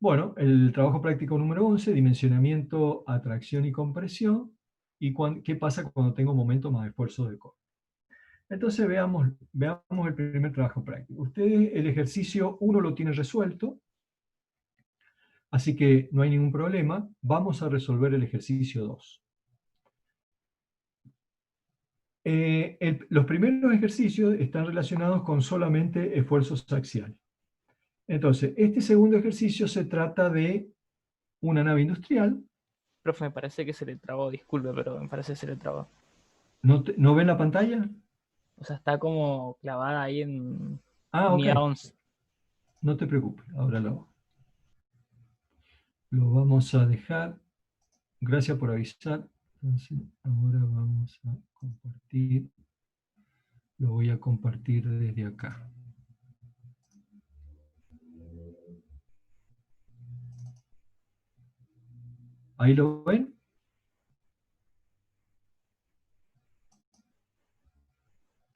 Bueno, el trabajo práctico número 11, dimensionamiento, atracción y compresión, y qué pasa cuando tengo momentos más esfuerzo de corte. Entonces veamos el primer trabajo práctico. Ustedes el ejercicio 1 lo tienen resuelto, así que no hay ningún problema. Vamos a resolver el ejercicio 2. Los primeros ejercicios están relacionados con solamente esfuerzos axiales. Entonces, este segundo ejercicio se trata de una nave industrial. Profe, me parece que se le trabó, disculpe, pero me parece que se le trabó. ¿No ven la pantalla? O sea, está como clavada ahí en Ah, ok. unidad 11. No te preocupes, ahora lo vamos a dejar. Gracias por avisar. Entonces, ahora vamos a compartir. Lo voy a compartir desde acá. ¿Ahí lo ven?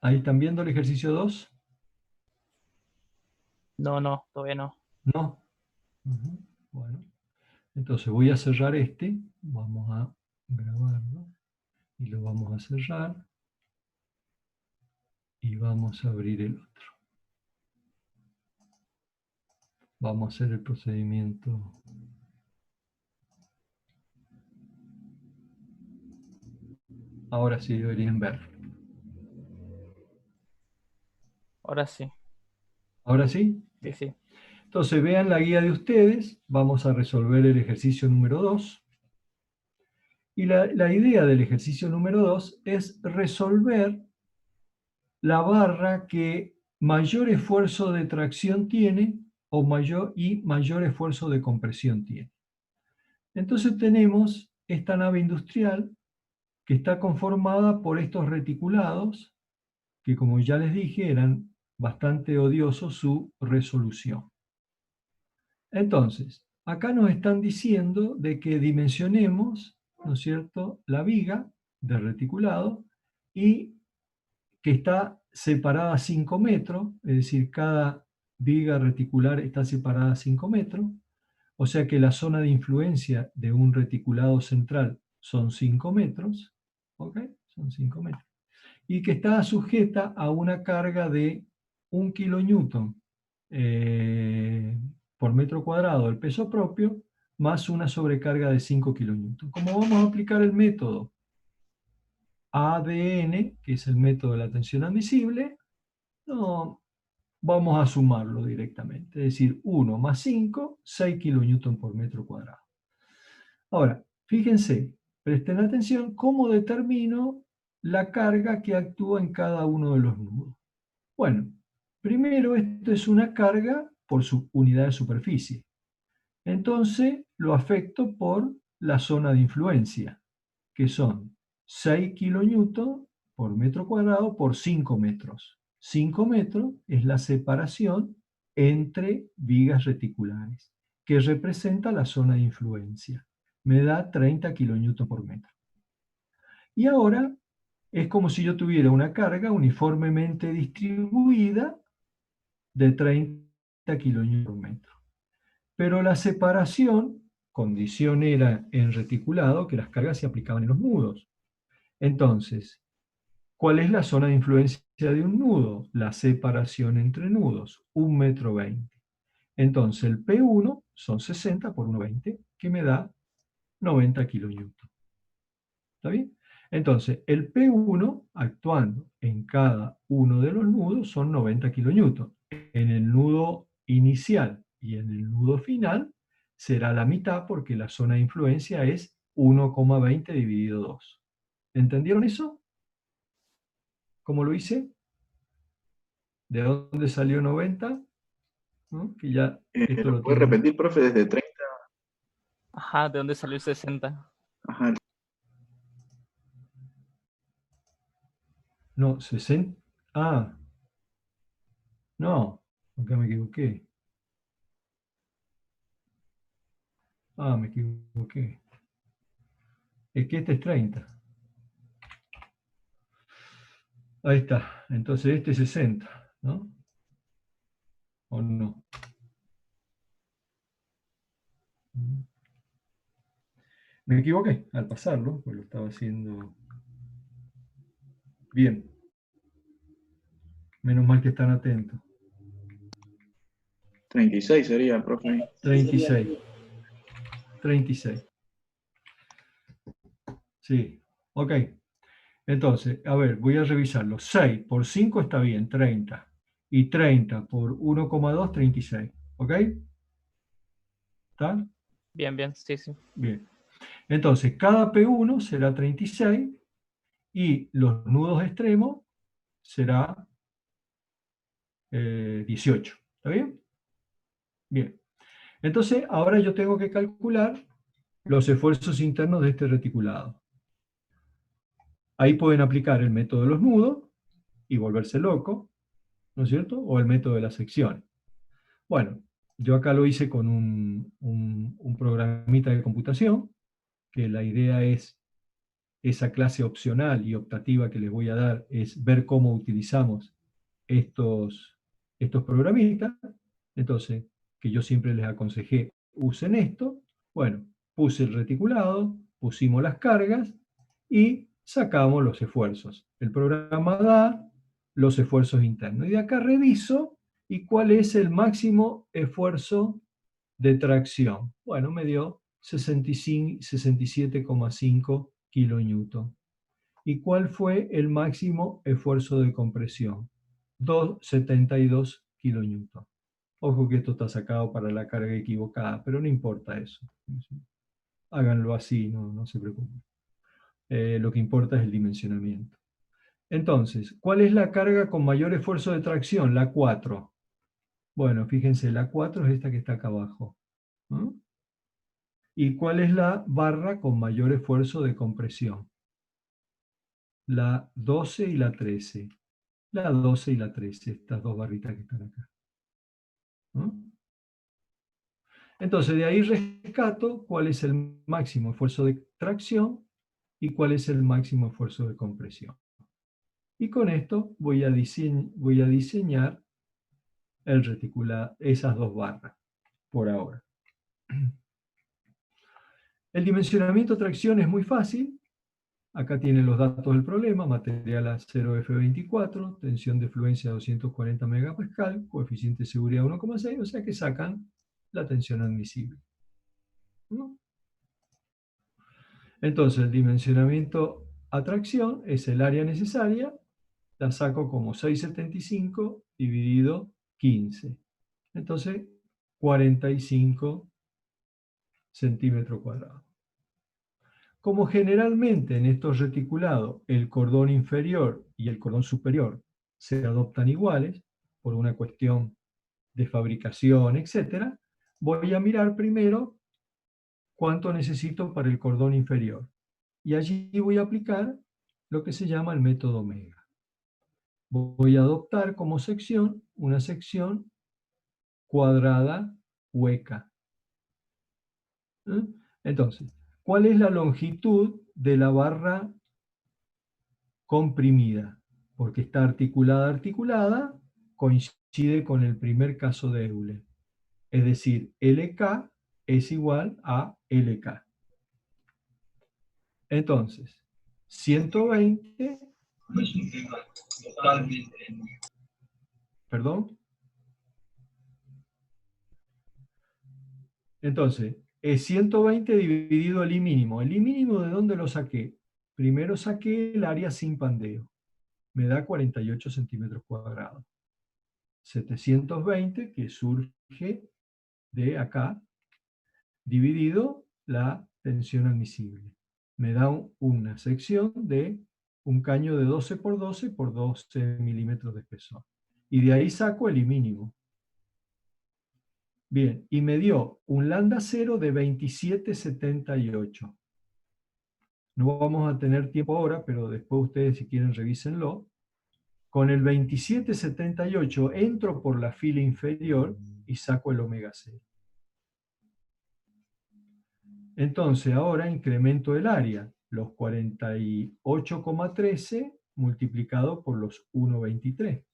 ¿Ahí están viendo el ejercicio 2? No, todavía no. No. Bueno, entonces voy a cerrar este. Vamos a grabarlo. Y lo vamos a cerrar. Y vamos a abrir el otro. Vamos a hacer el procedimiento. Ahora sí deberían ver. Ahora sí. ¿Ahora sí? Sí, sí. Entonces vean la guía de ustedes. Vamos a resolver el ejercicio número 2. Y la idea del ejercicio número 2 es resolver la barra que mayor esfuerzo de tracción tiene y mayor esfuerzo de compresión tiene. Entonces tenemos esta nave industrial que está conformada por estos reticulados que, como ya les dije, eran bastante odiosos su resolución. Entonces, acá nos están diciendo de que dimensionemos, ¿no es cierto?, la viga del reticulado y que está separada a 5 metros, es decir, cada viga reticular está separada a 5 metros, o sea que la zona de influencia de un reticulado central son 5 metros, ¿ok? Son 5 metros. Y que está sujeta a una carga de 1 kilonewton por metro cuadrado del peso propio, más una sobrecarga de 5 kilonewton. Como vamos a aplicar el método ADN, que es el método de la tensión admisible, no, vamos a sumarlo directamente. Es decir, 1 más 5, 6 kilonewton por metro cuadrado. Ahora, fíjense, presten atención cómo determino la carga que actúa en cada uno de los nudos. Bueno, primero esto es una carga por su unidad de superficie. Entonces lo afecto por la zona de influencia, que son 6 kilonewton por metro cuadrado por 5 metros. 5 metros es la separación entre vigas reticulares, que representa la zona de influencia. Me da 30 kilonewton por metro. Y ahora es como si yo tuviera una carga uniformemente distribuida de 30 kilonewton por metro. Pero la separación, condición era en reticulado que las cargas se aplicaban en los nudos. Entonces, ¿cuál es la zona de influencia de un nudo? La separación entre nudos, 1,20 metro. Entonces el P1 son 60 por 1,20, que me da 90 kilonewton. ¿Está bien? Entonces, el P1 actuando en cada uno de los nudos son 90 kilonewton. En el nudo inicial y en el nudo final será la mitad porque la zona de influencia es 1,20 dividido 2. ¿Entendieron eso? ¿Cómo lo hice? ¿De dónde salió 90? ¿No? Que ya esto ¿Lo lo puede tienen. repetir, profe, desde 30? Ajá, ¿de dónde salió el 60? Ajá, No, 60. Ah, no, acá me equivoqué. Ah, me equivoqué. Es que este es 30. Ahí está. Entonces este es 60, ¿no? ¿O no? Me equivoqué al pasarlo, porque lo estaba haciendo bien. Menos mal que están atentos. 36 sería, profe. 36. 36. Sí, ok. Entonces, a ver, voy a revisarlo. 6 por 5 está bien, 30. Y 30 por 1,2, 36. ¿Ok? ¿Está? Bien, bien, sí, sí. Bien. Entonces, cada P1 será 36 y los nudos extremos será 18. ¿Está bien? Bien. Entonces, ahora yo tengo que calcular los esfuerzos internos de este reticulado. Ahí pueden aplicar el método de los nudos y volverse loco, ¿no es cierto? O el método de la sección. Bueno, yo acá lo hice con un programita de computación, que la idea es, esa clase opcional y optativa que les voy a dar, es ver cómo utilizamos estos programitas. Entonces, que yo siempre les aconsejé, usen esto. Bueno, puse el reticulado, pusimos las cargas y sacamos los esfuerzos. El programa da los esfuerzos internos. Y de acá reviso y cuál es el máximo esfuerzo de tracción. Bueno, me dio 67,5 kilonewton. ¿Y cuál fue el máximo esfuerzo de compresión? 272 kilonewton. Ojo que esto está sacado para la carga equivocada, pero no importa eso. Háganlo así, no se preocupen. Lo que importa es el dimensionamiento. Entonces, ¿cuál es la carga con mayor esfuerzo de tracción? La 4. Bueno, fíjense, la 4 es esta que está acá abajo. ¿No? ¿Y cuál es la barra con mayor esfuerzo de compresión? La 12 y la 13. La 12 y la 13, estas dos barritas que están acá. ¿No? Entonces, de ahí rescato cuál es el máximo esfuerzo de tracción y cuál es el máximo esfuerzo de compresión. Y con esto voy a diseñar el reticulado, esas dos barras, por ahora. El dimensionamiento de tracción es muy fácil. Acá tienen los datos del problema: material a 0F24, tensión de fluencia 240 megapascal, coeficiente de seguridad 1,6, o sea que sacan la tensión admisible. ¿No? Entonces, el dimensionamiento a tracción es el área necesaria, la saco como 675 dividido 15. Entonces, 45 centímetros cuadrados. Como generalmente en estos reticulados el cordón inferior y el cordón superior se adoptan iguales, por una cuestión de fabricación, etc., voy a mirar primero cuánto necesito para el cordón inferior. Y allí voy a aplicar lo que se llama el método Omega. Voy a adoptar como sección una sección cuadrada hueca. ¿Eh? Entonces, ¿cuál es la longitud de la barra comprimida? Porque está articulada, coincide con el primer caso de Euler. Es decir, LK es igual a LK. Entonces, 120... ¿Perdón? Entonces, es 120 dividido el I mínimo. ¿El I mínimo de dónde lo saqué? Primero saqué el área sin pandeo. Me da 48 centímetros cuadrados. 720, que surge de acá, dividido la tensión admisible. Me da una sección de un caño de 12 por 12 por 12 milímetros de espesor. Y de ahí saco el I mínimo. Bien, y me dio un lambda cero de 27,78. No vamos a tener tiempo ahora, pero después ustedes, si quieren, revísenlo. Con el 27,78 entro por la fila inferior y saco el omega 0. Entonces ahora incremento el área, los 48,13 multiplicado por los 1,23.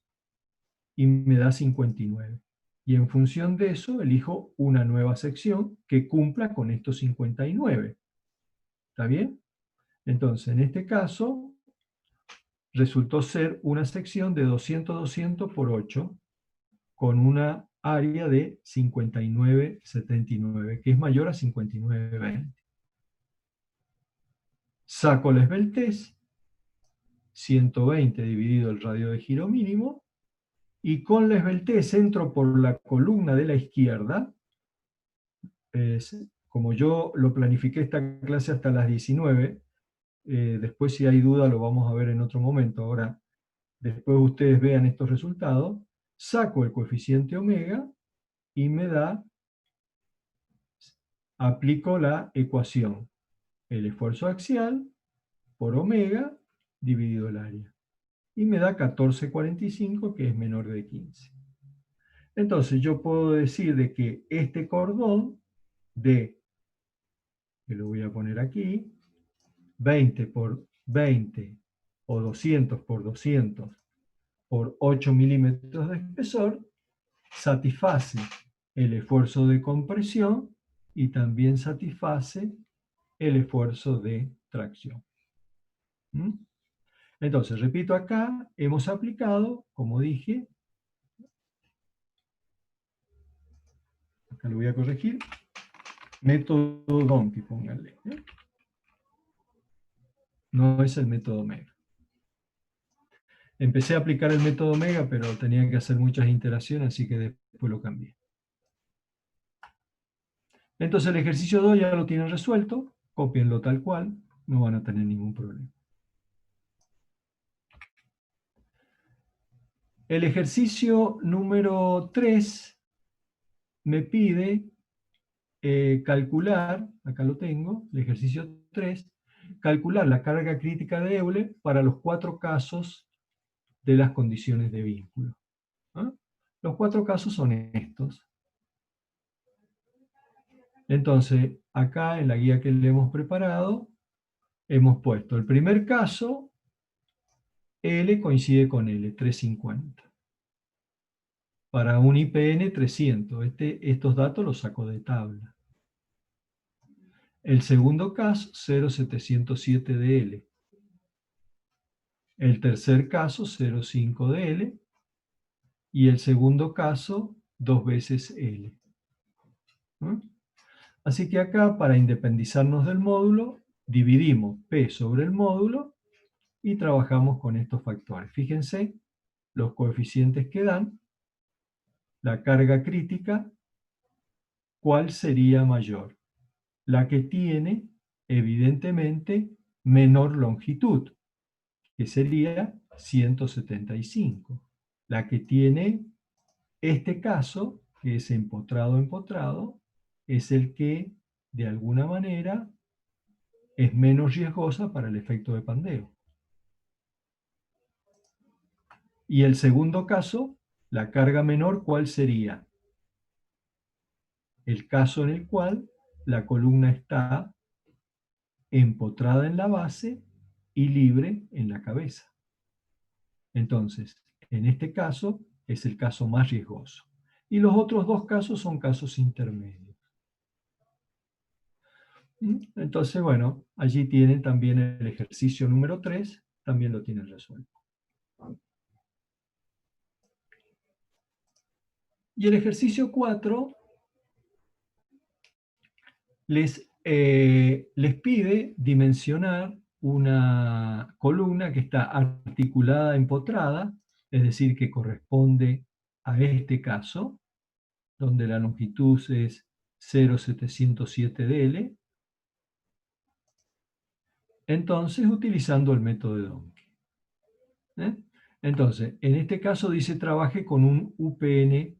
Y me da 59. Y en función de eso elijo una nueva sección que cumpla con estos 59. ¿Está bien? Entonces, en este caso, resultó ser una sección de 200-200 por 8, con una área de 59,79, que es mayor a 59,20. Saco la esbeltez, 120 dividido el radio de giro mínimo, y con la esbeltez entro por la columna de la izquierda. Como yo lo planifiqué esta clase hasta las 19, después si hay duda lo vamos a ver en otro momento. Ahora, después ustedes vean estos resultados, saco el coeficiente omega y me da, aplico la ecuación, el esfuerzo axial por omega dividido el área. Y me da 14,45, que es menor de 15. Entonces yo puedo decir de que este cordón de, que lo voy a poner aquí, 20 por 20 o 200 por 200 por 8 milímetros de espesor, satisface el esfuerzo de compresión y también satisface el esfuerzo de tracción. ¿Mm? Entonces, repito, acá hemos aplicado, como dije, acá lo voy a corregir, método Donkey, pónganle. no es el método Omega. Empecé a aplicar el método Omega, pero tenía que hacer muchas iteraciones, así que después lo cambié. Entonces el ejercicio 2 ya lo tienen resuelto, cópienlo tal cual, no van a tener ningún problema. El ejercicio número 3 me pide calcular, acá lo tengo, el ejercicio 3, calcular la carga crítica de Euler para los 4 casos de las condiciones de vínculo. ¿Ah? Los 4 casos son estos. Entonces, acá en la guía que le hemos preparado, hemos puesto el primer caso, L coincide con L, 350. Para un IPN 300, estos datos los saco de tabla. El segundo caso, 0,707 de L. El tercer caso, 0,5 de L. Y el segundo caso, 2 veces L. ¿Mm? Así que acá, para independizarnos del módulo, dividimos P sobre el módulo y trabajamos con estos factores. Fíjense los coeficientes que dan, la carga crítica, ¿cuál sería mayor? La que tiene, evidentemente, menor longitud, que sería 175. La que tiene este caso, que es empotrado, es el que, de alguna manera, es menos riesgosa para el efecto de pandeo. Y el segundo caso, la carga menor, ¿cuál sería? El caso en el cual la columna está empotrada en la base y libre en la cabeza. Entonces, en este caso es el caso más riesgoso. Y los otros 2 casos son casos intermedios. Entonces, bueno, allí tienen también el ejercicio número 3, también lo tienen resuelto. Y el ejercicio 4 les pide dimensionar una columna que está articulada empotrada, es decir, que corresponde a este caso, donde la longitud es 0,707 de L. Entonces, utilizando el método de Donkey. Entonces, en este caso dice trabaje con un UPN,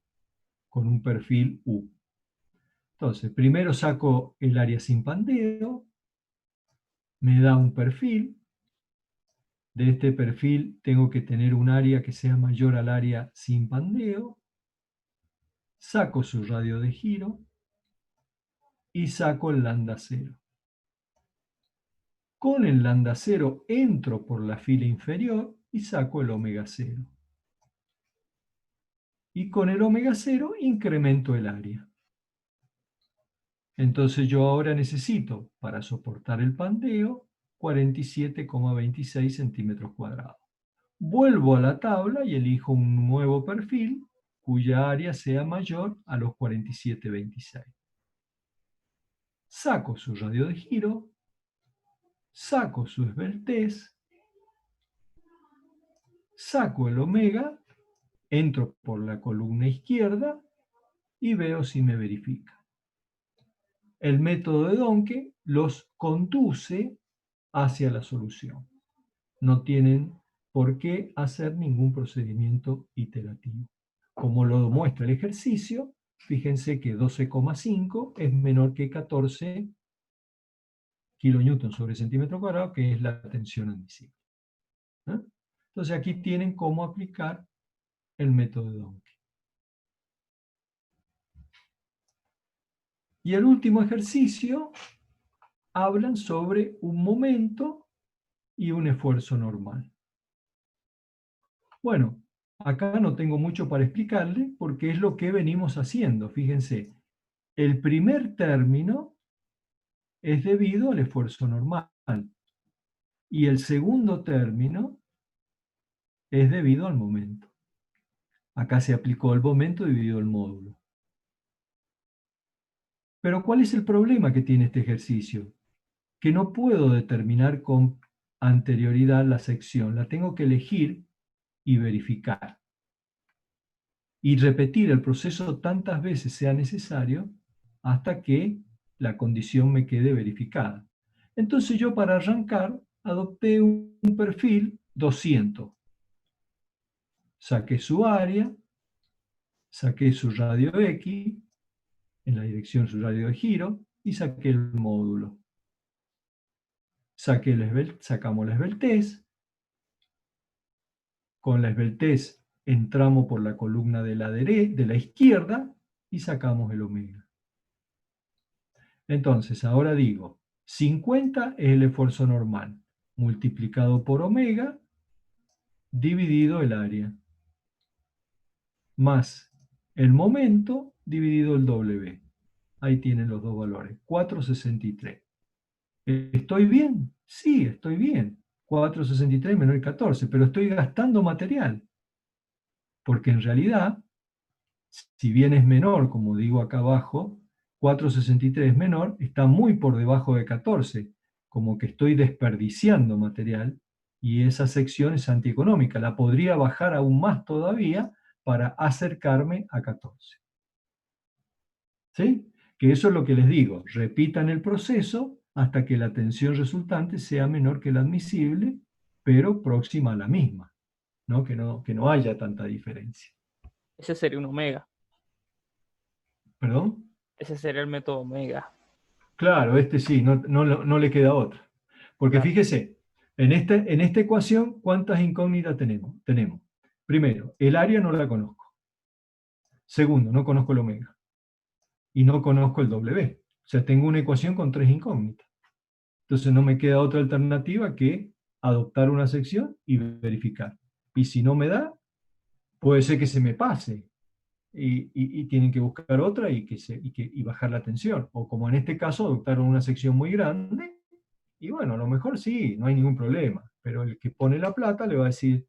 con un perfil U. Entonces, primero saco el área sin pandeo, me da un perfil. De este perfil tengo que tener un área que sea mayor al área sin pandeo. Saco su radio de giro y saco el lambda cero. Con el lambda cero entro por la fila inferior y saco el omega cero. Y con el omega cero incremento el área. Entonces yo ahora necesito, para soportar el pandeo, 47,26 centímetros cuadrados. Vuelvo a la tabla y elijo un nuevo perfil cuya área sea mayor a los 47,26. Saco su radio de giro, saco su esbeltez, saco el omega, entro por la columna izquierda y veo si me verifica. El método de Donkey los conduce hacia la solución. No tienen por qué hacer ningún procedimiento iterativo. Como lo muestra el ejercicio, fíjense que 12,5 es menor que 14 kilonewton sobre centímetro cuadrado, que es la tensión admisible. Entonces aquí tienen cómo aplicar el método de Donkey. Y el último ejercicio hablan sobre un momento y un esfuerzo normal. Bueno, acá no tengo mucho para explicarle porque es lo que venimos haciendo. Fíjense, el primer término es debido al esfuerzo normal y el segundo término es debido al momento. Acá se aplicó el momento dividido el módulo. Pero ¿cuál es el problema que tiene este ejercicio? Que no puedo determinar con anterioridad la sección. La tengo que elegir y verificar. Y repetir el proceso tantas veces sea necesario hasta que la condición me quede verificada. Entonces yo para arrancar adopté un perfil 200. Saqué su área, saqué su radio X, en la dirección su radio de giro, y saqué el módulo. Sacamos la esbeltez. Con la esbeltez entramos por la columna de la izquierda y sacamos el omega. Entonces, ahora digo, 50 es el esfuerzo normal, multiplicado por omega, dividido el área, más el momento dividido el W. Ahí tienen los dos valores, 4,63. ¿Estoy bien? Sí, estoy bien. 4,63 menor el 14, pero estoy gastando material. Porque en realidad, si bien es menor, como digo acá abajo, 4,63 es menor, está muy por debajo de 14, como que estoy desperdiciando material, y esa sección es antieconómica. La podría bajar aún más todavía para acercarme a 14. ¿Sí? Que eso es lo que les digo. Repitan el proceso hasta que la tensión resultante sea menor que la admisible, pero próxima a la misma, ¿no? Que no haya tanta diferencia. Ese sería un omega. ¿Perdón? Ese sería el método omega. Claro, este sí, no le queda otra. Porque Claro. fíjese, en esta ecuación, ¿cuántas incógnitas tenemos? Primero, el área no la conozco. Segundo, no conozco el omega. Y no conozco el W. O sea, tengo una ecuación con 3 incógnitas. Entonces no me queda otra alternativa que adoptar una sección y verificar. Y si no me da, puede ser que se me pase. Y tienen que buscar otra y bajar la tensión. O como en este caso, adoptaron una sección muy grande, y bueno, a lo mejor sí, no hay ningún problema. Pero el que pone la plata le va a decir,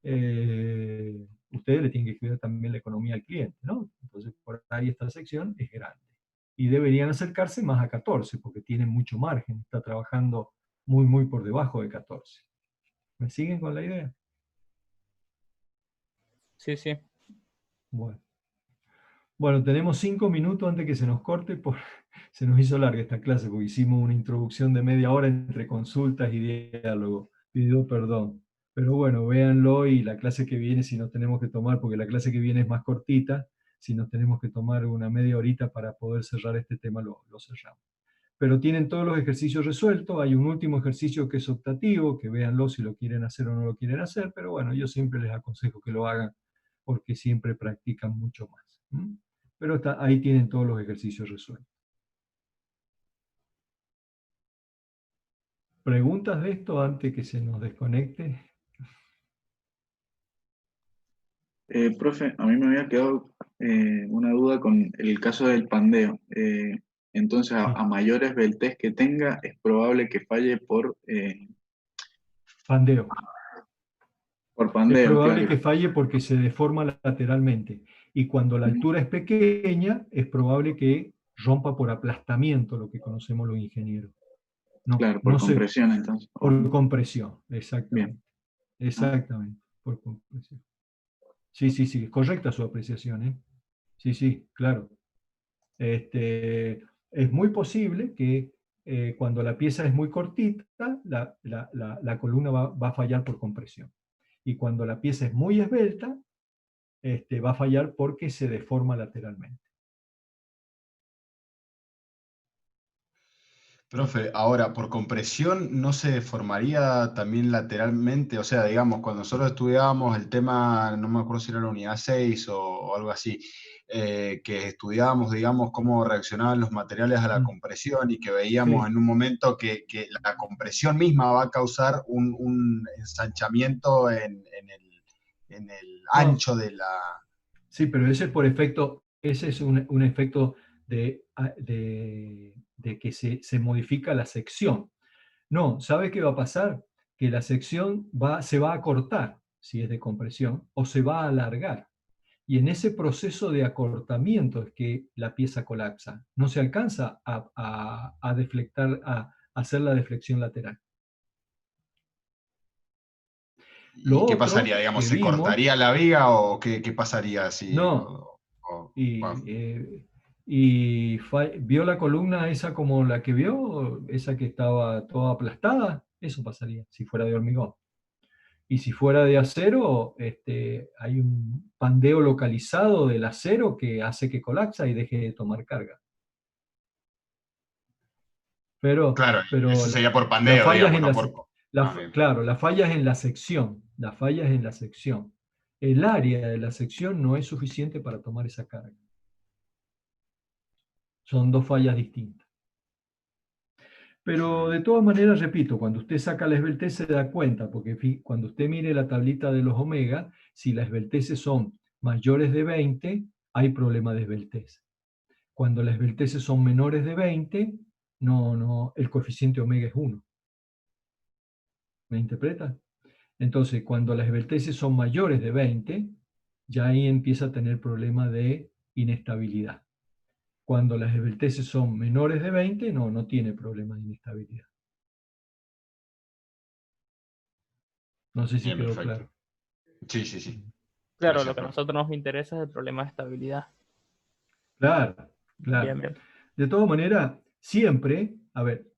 ustedes le tienen que cuidar también la economía al cliente, ¿no? Entonces, por ahí esta sección es grande. Y deberían acercarse más a 14, porque tienen mucho margen. Está trabajando muy, muy por debajo de 14. ¿Me siguen con la idea? Sí, sí. Bueno, tenemos 5 minutos antes que se nos corte. Se nos hizo larga esta clase porque hicimos una introducción de media hora entre consultas y diálogo. Pido perdón. Pero bueno, véanlo, y la clase que viene, si nos tenemos que tomar, porque la clase que viene es más cortita, si nos tenemos que tomar una media horita para poder cerrar este tema, lo cerramos. Pero tienen todos los ejercicios resueltos. Hay un último ejercicio que es optativo, que véanlo si lo quieren hacer o no lo quieren hacer, pero bueno, yo siempre les aconsejo que lo hagan porque siempre practican mucho más. Pero ahí tienen todos los ejercicios resueltos. ¿Preguntas de esto antes que se nos desconecte? Profe, a mí me había quedado una duda con el caso del pandeo. Entonces, Sí. a mayores beltés que tenga, es probable que falle por Pandeo. Es pandeo, probable claro. que falle porque se deforma lateralmente. Y cuando la altura es pequeña, es probable que rompa por aplastamiento, lo que conocemos los ingenieros. No, Claro, por compresión, entonces. Por compresión, exactamente. Bien. Exactamente, por compresión. Sí, es correcta su apreciación, ¿eh? Sí, claro. Es muy posible que cuando la pieza es muy cortita, la columna va a fallar por compresión. Y cuando la pieza es muy esbelta, va a fallar porque se deforma lateralmente. Profe, ahora, por compresión, ¿no se deformaría también lateralmente? O sea, digamos, cuando nosotros estudiábamos el tema, no me acuerdo si era la unidad 6 o algo así, que estudiábamos, digamos, cómo reaccionaban los materiales a la compresión, y que veíamos Sí. en un momento que la compresión misma va a causar un ensanchamiento en el ancho de la... Sí, pero ese es por efecto, ese es un efecto de que se modifica la sección. No, ¿sabe qué va a pasar? Que la sección se va a cortar, si es de compresión, o se va a alargar. Y en ese proceso de acortamiento es que la pieza colapsa. No se alcanza a deflectar, a hacer la deflexión lateral. Lo ¿Y qué otro pasaría? Digamos, que ¿se vimos, cortaría la viga o qué pasaría si... no, bueno, ¿vio la columna esa como la que vio? Esa que estaba toda aplastada, eso pasaría si fuera de hormigón. Y si fuera de acero, hay un pandeo localizado del acero que hace que colapsa y deje de tomar carga. Pero claro, eso sería por la pandeo, falla es digamos, en no la, por... bien. claro, la falla es en la sección. La falla es en la sección. El área de la sección no es suficiente para tomar esa carga. Son dos fallas distintas. Pero de todas maneras, repito, cuando usted saca la esbeltez se da cuenta, porque cuando usted mire la tablita de los omega, si las esbelteces son mayores de 20, hay problema de esbeltez. Cuando las esbelteces son menores de 20, el coeficiente omega es 1. ¿Me interpreta? Entonces, cuando las esbelteces son mayores de 20, ya ahí empieza a tener problema de inestabilidad. Cuando las esbelteces son menores de 20, no tiene problema de inestabilidad. No sé si Bien, quedó perfecto. claro. Sí. Claro, Gracias, lo que a profe. nosotros nos interesa es el problema de estabilidad. Claro. Bien. De todas maneras, siempre,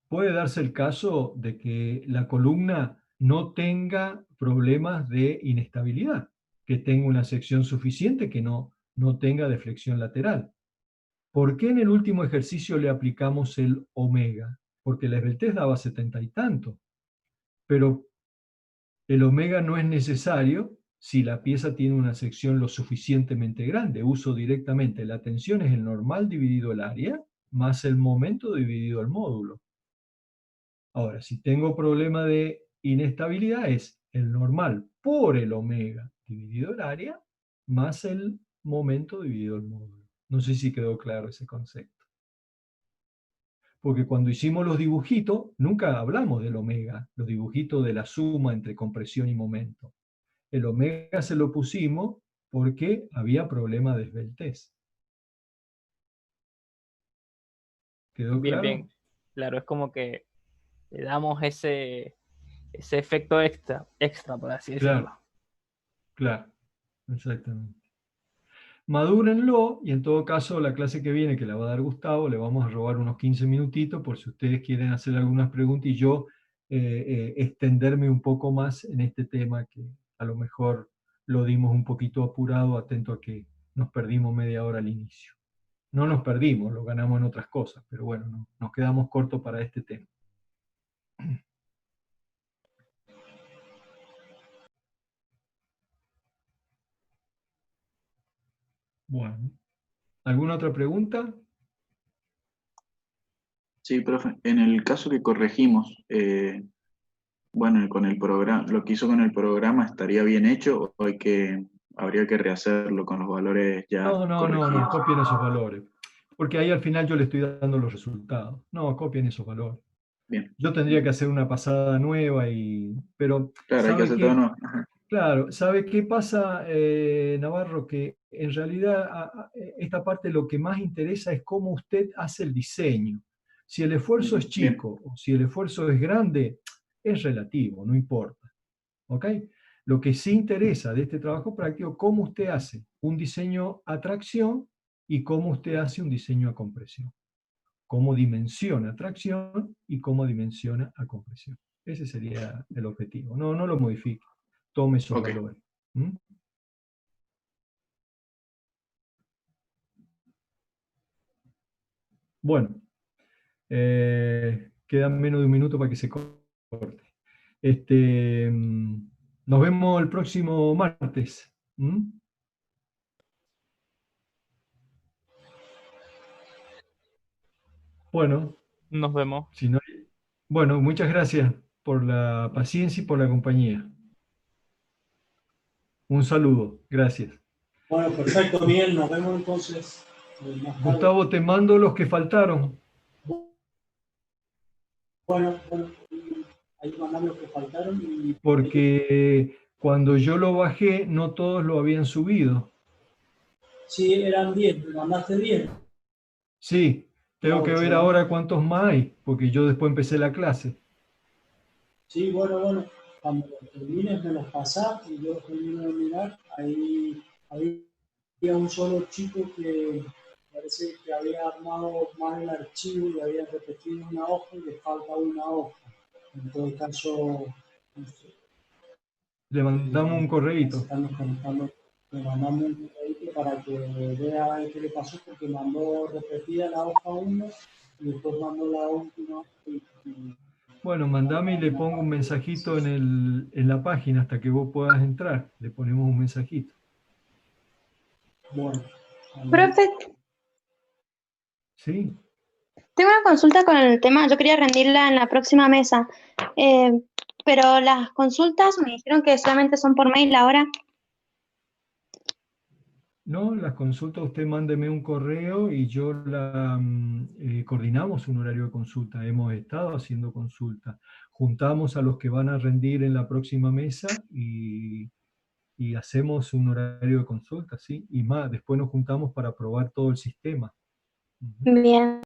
puede darse el caso de que la columna no tenga problemas de inestabilidad, que tenga una sección suficiente, que no tenga deflexión lateral. ¿Por qué en el último ejercicio le aplicamos el omega? Porque la esbeltez daba 70 y tanto, pero el omega no es necesario si la pieza tiene una sección lo suficientemente grande. Uso directamente la tensión es el normal dividido el área más el momento dividido el módulo. Ahora, si tengo problema de inestabilidad es el normal por el omega dividido el área más el momento dividido el módulo. No sé si quedó claro ese concepto. Porque cuando hicimos los dibujitos, nunca hablamos del omega, los dibujitos de la suma entre compresión y momento. El omega se lo pusimos porque había problema de esbeltez. ¿Quedó claro? Bien. Claro, es como que le damos ese efecto extra, por así decirlo. Claro, exactamente. Madúrenlo y en todo caso la clase que viene, que la va a dar Gustavo, le vamos a robar unos 15 minutitos por si ustedes quieren hacer algunas preguntas y yo extenderme un poco más en este tema que a lo mejor lo dimos un poquito apurado, atento a que nos perdimos media hora al inicio. No nos perdimos, lo ganamos en otras cosas, pero bueno, nos quedamos cortos para este tema. Bueno, ¿alguna otra pregunta? Sí, profe. En el caso que corregimos, bueno, con el programa, lo que hizo con el programa, ¿estaría bien hecho o habría que rehacerlo con los valores ya No, corregidos? copien esos valores. Porque ahí al final yo le estoy dando los resultados. No, copien esos valores. Bien. Yo tendría que hacer una pasada nueva pero Claro, hay que ¿sabe hacer qué? todo nuevo. Ajá. Claro, ¿sabe qué pasa, Navarro? Que en realidad esta parte lo que más interesa es cómo usted hace el diseño. Si el esfuerzo es Bien. chico o si el esfuerzo es grande, es relativo, no importa. ¿Ok? Lo que sí interesa de este trabajo práctico, cómo usted hace un diseño a tracción y cómo usted hace un diseño a compresión. Cómo dimensiona tracción y cómo dimensiona a compresión. Ese sería el objetivo. No lo modifique. Tome esos Ok. valores. ¿Mm? Bueno, quedan menos de un minuto para que se corte. Nos vemos el próximo martes. ¿Mm? Bueno, Nos vemos. bueno, muchas gracias por la paciencia y por la compañía. Un saludo, gracias. Bueno, perfecto, Miguel, nos vemos entonces más tarde. Gustavo, te mando los que faltaron. Bueno, ahí mandame los que faltaron. Porque cuando yo lo bajé, no todos lo habían subido. Sí, eran 10, me mandaste 10. Sí, tengo que ver 8, ahora cuántos más hay, porque yo después empecé la clase. Sí, bueno, cuando los termines me los pasás y yo los termino de mirar. Ahí había un solo chico que parece que había armado mal el archivo y había repetido una hoja y le falta una hoja. En todo caso, no sé, Le mandamos un correíto. estamos conectando, le mandamos un correíto para que vea a ver qué le pasó, porque mandó repetida la hoja 1 y después mandó la última. Bueno, mandame y le pongo un mensajito en la página hasta que vos puedas entrar. Le ponemos un mensajito. Bueno, Profe, ¿Sí? tengo una consulta con el tema, yo quería rendirla en la próxima mesa, pero las consultas me dijeron que solamente son por mail ahora. No, las consultas, usted mándeme un correo y yo coordinamos un horario de consulta. Hemos estado haciendo consultas. Juntamos a los que van a rendir en la próxima mesa y hacemos un horario de consulta, ¿sí? Y más, después nos juntamos para probar todo el sistema. Bien.